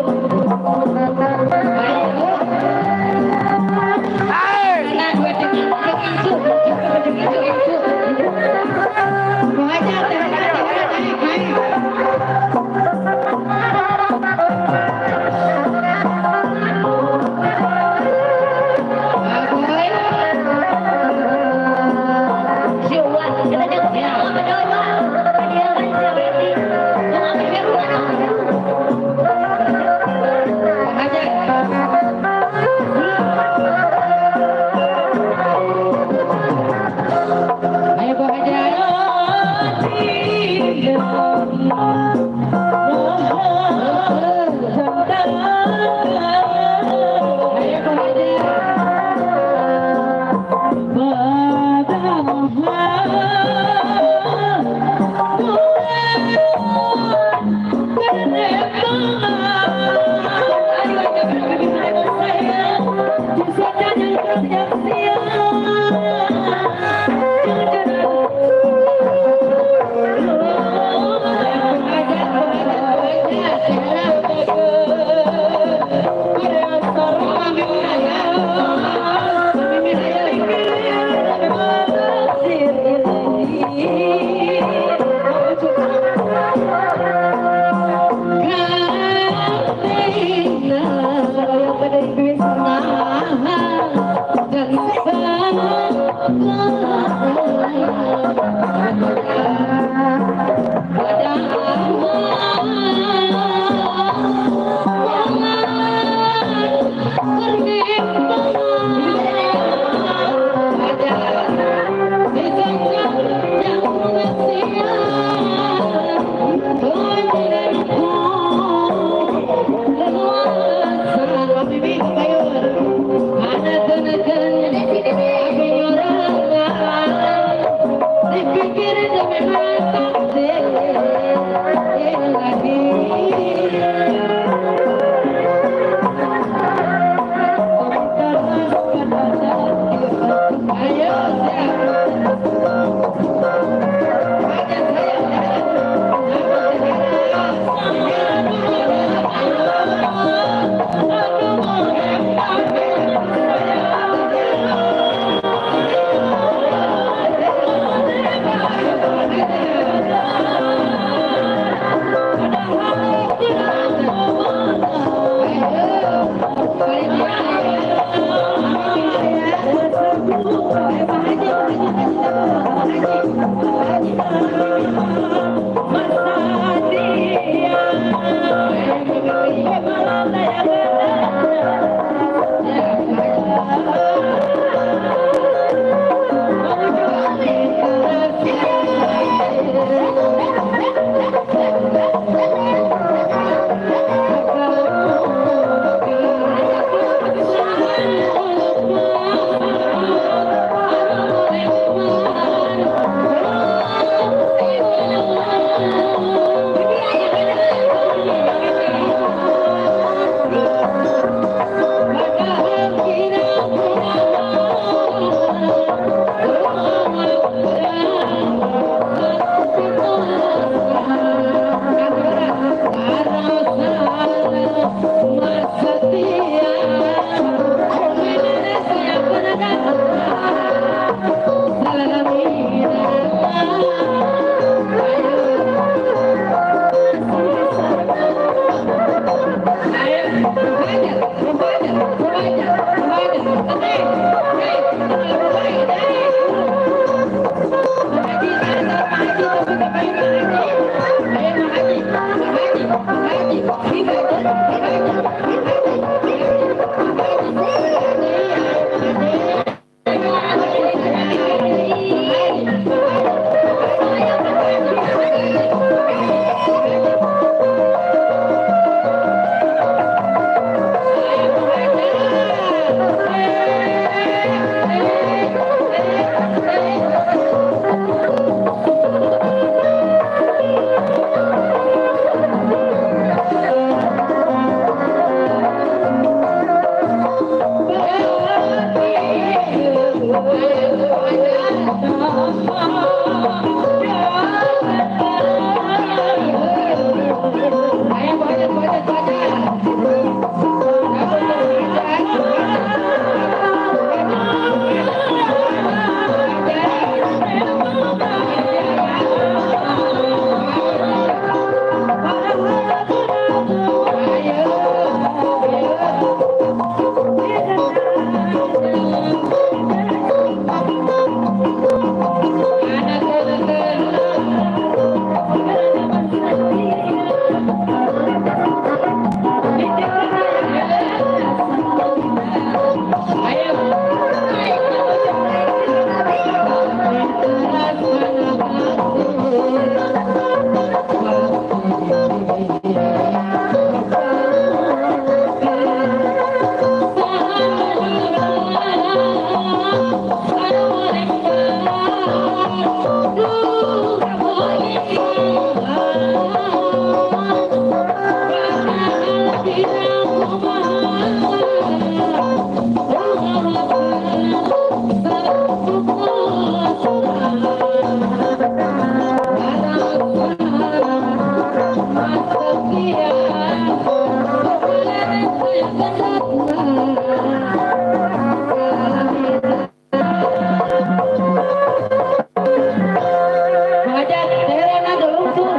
Mengajak daerah nado lungsur.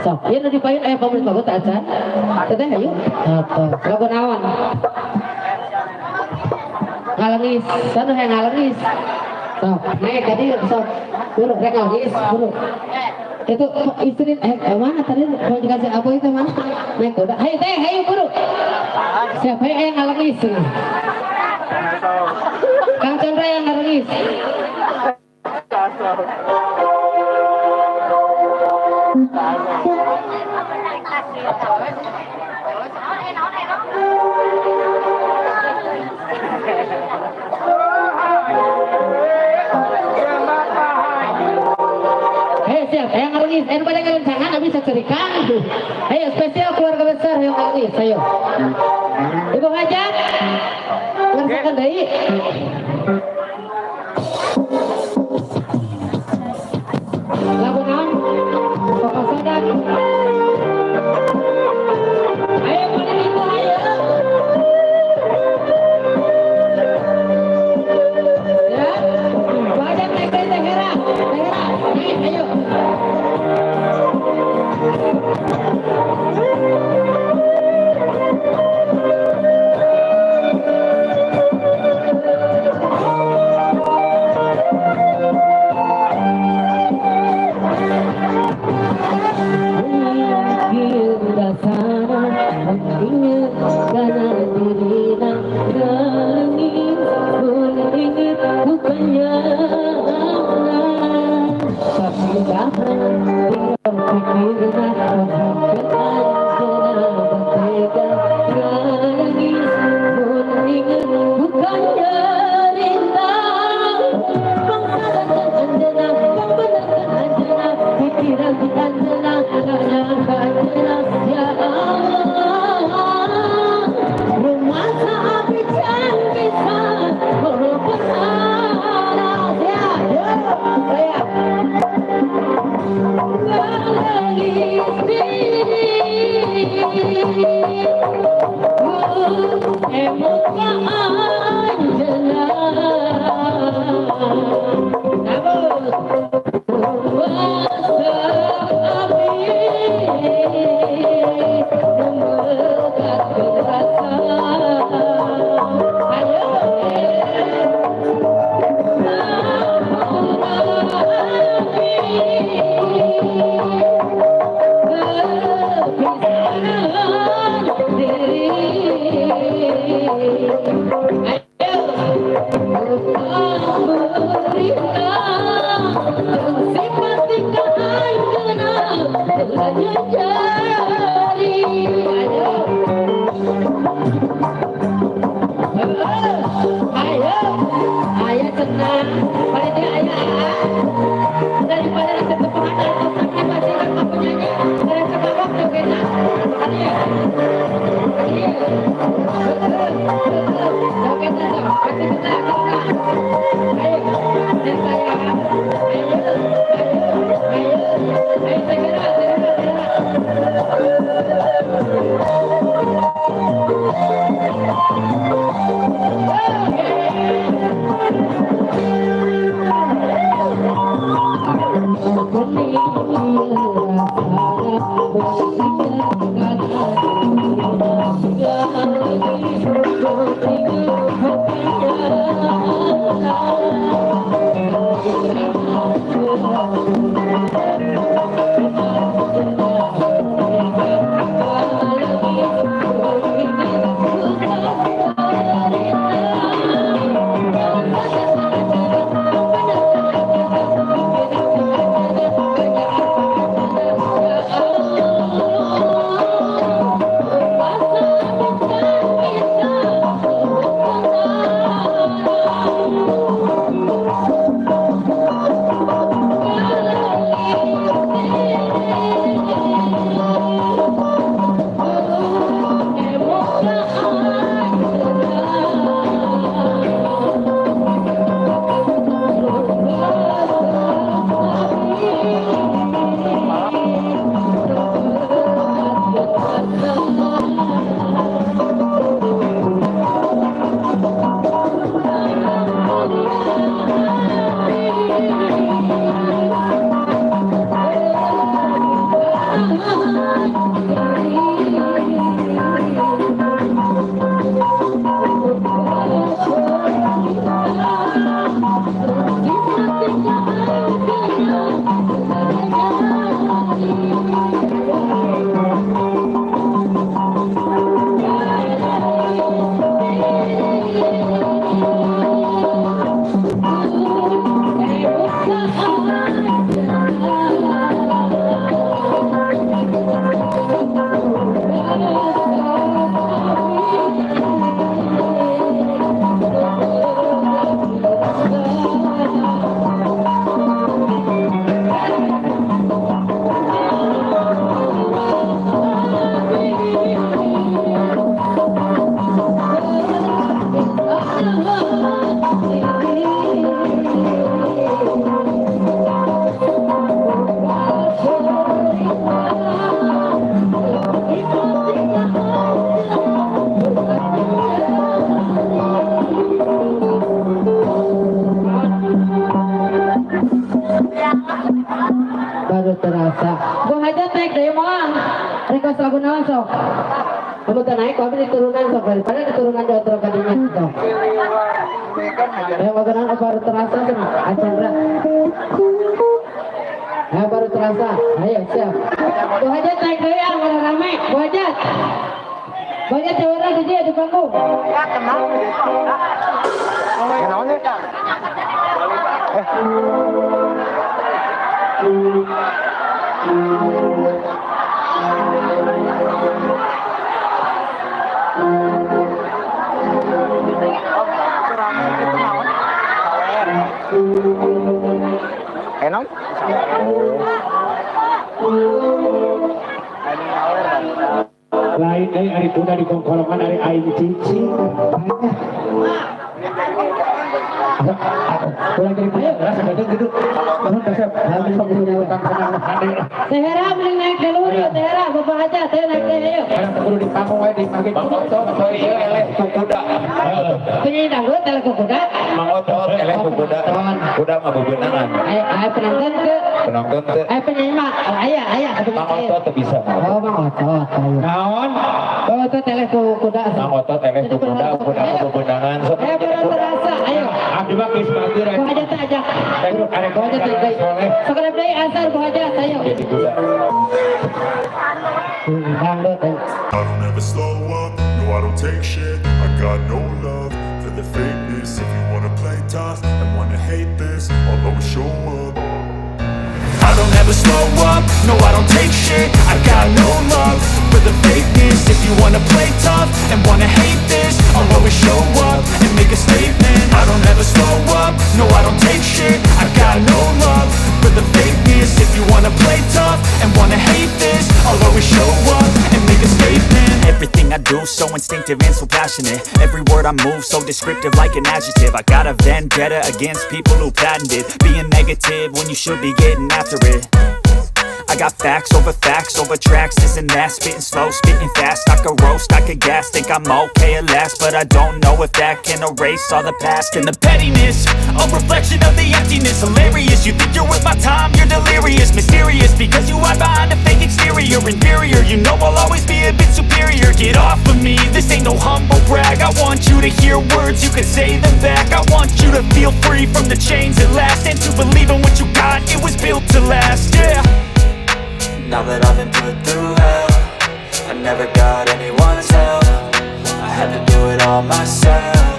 So, ieu nu dipaeun aya pamrih bagus aja. Teteh ayo. Apa? Lagu naon? Ngalengis, sana yang ngalengis. So, naik tadi so, buru rek ngalengis, buru. Itu istri mana tadi mau dikasih apa itu mana? Naik udah. Ayo teh, ayo buru. Siapa yang ngalengis? Kang Chandra yang ngalengis. Hei siap, yang ngalengis, pada ngelencangan habis secerikan. Ayo spesial keluarga besar yang ngalengis, ayo. Ibu hajat, ngerjakan dari. Lagu naon, Papa Sadak. Ayo pada ibu ayo. Ya, wajah naik dari Tehera, naik ayo. request lagu naon sok? Kamu teu naik, kamu diturunan sok daripada diturunan di outro kadinya sok. Baru terasa cenah, Acandra. Baru terasa. Ayo siap. Bu Hajat naik deui ah, mana rame. Bu Hajat. Bu Hajat cewekna di dia di panggung. Ya kenal. Enom? Lain dari hari kuda di kongkolongan dari aing cici. Pulang dari payah, rasa gedung. Menurut kasep, habis pembunuhnya utang kenang hadir. Tehera mending naik dulu yuk, Tehera. Bapak aja, teh naik deh yuk. Karena kudu di panggung wae di pagi otot, ieu eleh ku kuda. Penyanyi dangdut, tele kuda. Mang Otot eleh ku kuda. Kuda mah bebeunangan. Ayo penonton ke. Penonton teh Ayo penyanyi mah. Ayah. Mang Otot teh bisa. Oh, Mang Otot. Naon? Oh, itu tele kuda. Mang Otot eleh ku kuda mah bebeunangan. Ayo baru terasa, ayo. Abdi mah geus batur. Bu Hajat teh ajak. Bu Hajat teh ajak. Sekarang deui asar Bu Hajat, ayo. Jadi kuda. Dangdut. I don't ever slow up, no I don't take shit. I got no love for the fakeness. If you wanna play tough and wanna hate this, I'll always show up. I don't ever slow up, no I don't take shit. I got no love for the fakeness. If you wanna play tough and wanna hate this, I'll always show up and make a statement. I don't ever slow up, no I don't take shit. I got no love for the fakeness. If you wanna play tough and wanna hate this, I'll always show up and make a statement. Everything I do so instinctive and so passionate. Every word I move so descriptive like an adjective. I got a vendetta against people who patented being negative when you should be getting after it. I got facts over tracks, this and that. Spitting slow, spitting fast. I could roast, I could gas. Think I'm okay at last, but I don't know if that can erase all the past. And the pettiness, a reflection of the emptiness. Hilarious, you think you're worth my time, you're delirious. Mysterious, because you hide behind a fake exterior. Inferior, you know I'll always be a bit superior. Get off of me, this ain't no humble brag. I want you to hear words, you can say them back. I want you to feel free from the chains at last, and to believe in what you got, it was built to last, yeah. Now that I've been put through hell, I never got anyone's help. I had to do it all myself.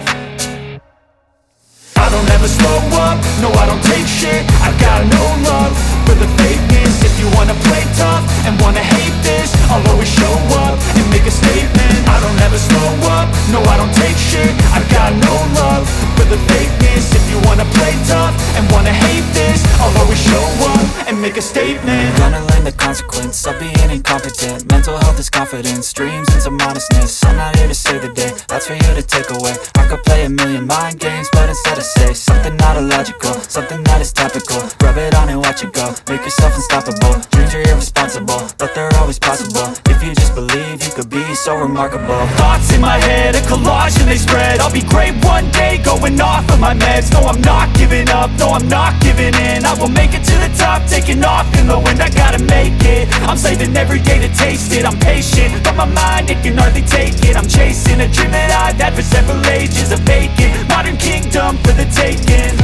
I don't ever slow up, no I don't take shit. I got no love for the fakeness. If you wanna play tough and wanna hate this, I'll always show up and make a statement. I don't ever slow up, no I don't take shit. I got no love for the fakeness. If you wanna play tough and wanna hate this, I'll always show up and make a statement. Gonna learn the consequence of being incompetent. Mental health is confidence, dreams and some modestness. I'm not here to save the day, that's for you to take away. I could play a million mind games, but instead I say something not illogical, something that is topical. Rub it on and watch it go, make yourself unstoppable. Dreams are irresponsible, but they're always possible. If you just believe, you could be so remarkable. Thoughts in my head, a collage and they spread. I'll be great one day, going off of my meds. No, I'm not giving up, no, I'm not giving in. I will make it to the top, taking off in the wind. I gotta make it, I'm saving every day to taste it. I'm patient, but my mind, it can hardly take it. I'm chasing a dream that I've had for several ages. A vacant, modern kingdom for the taking.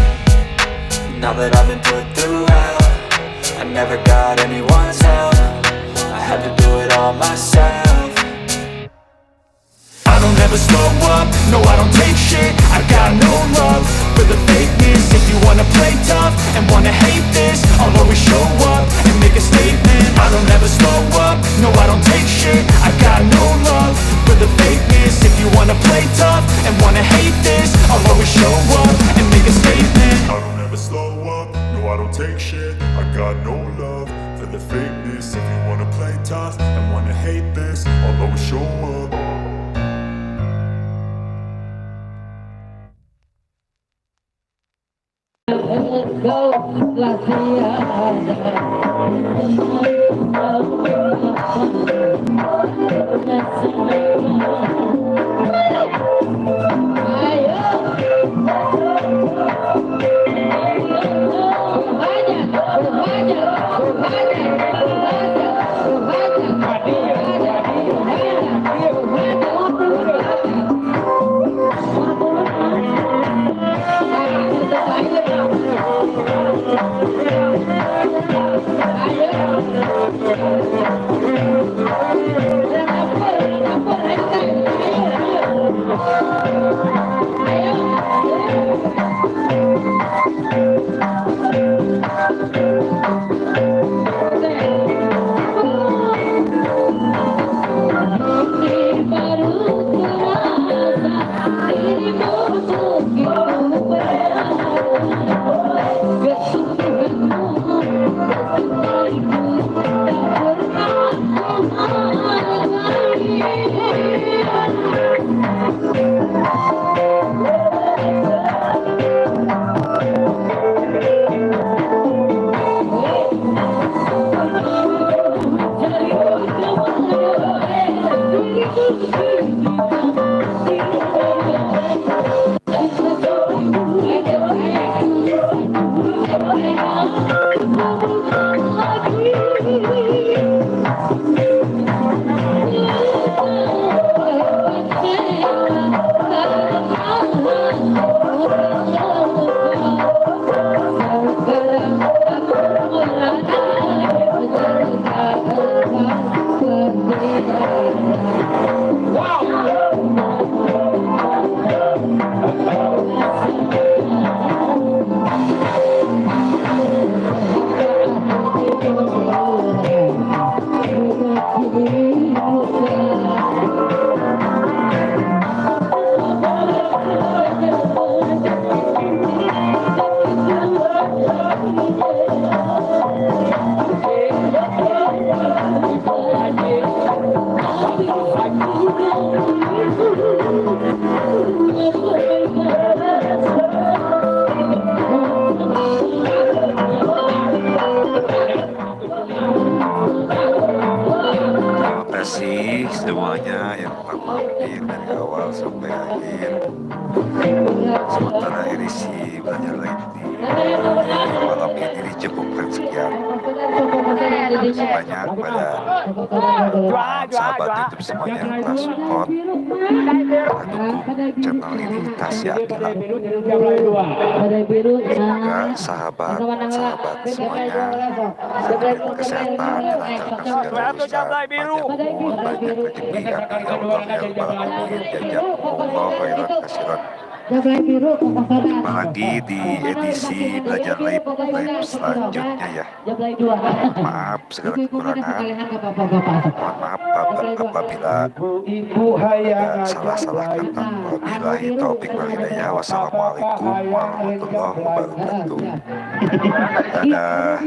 Now that I've been put through hell, I never got anyone's help. I had to do it all myself. I don't ever slow up, no I don't take shit. I got no love for the fakeness. If you wanna play tough and wanna hate this, I'll always show up and make a statement. I don't ever slow up, no I don't take shit. I got no love for the fakeness. If you wanna play tough and wanna hate this, I'll always show up and make a statement. I don't ever slow up, no I don't take shit. I got no love for the fakeness. If you wanna play tough and wanna hate this, I'll always show up. Go, Ayo. kasih semuanya yang telah mampir dari awal sampai akhir. Sementara edisi Belajar Live di malam ini dicukupkan sekian. Banyak pada sahabat YouTube semuanya yang telah support dukung channel ini Tasya Akila. Semoga sahabat-sahabat semuanya diberikan kesehatan, dilancarkan segala urusan, banyak rezeki, amin ya Allah ya Rabbal alamin. Jazakumullah khairan katsiran. Apalagi di edisi Belajar Live selanjutnya ya. Maaf segala kekurangan. Mohon maaf apabila salah-salah kata. Wabillahi taufiq wal hidayah. Wassalamualaikum warahmatullahi wabarakatuh. Dadah.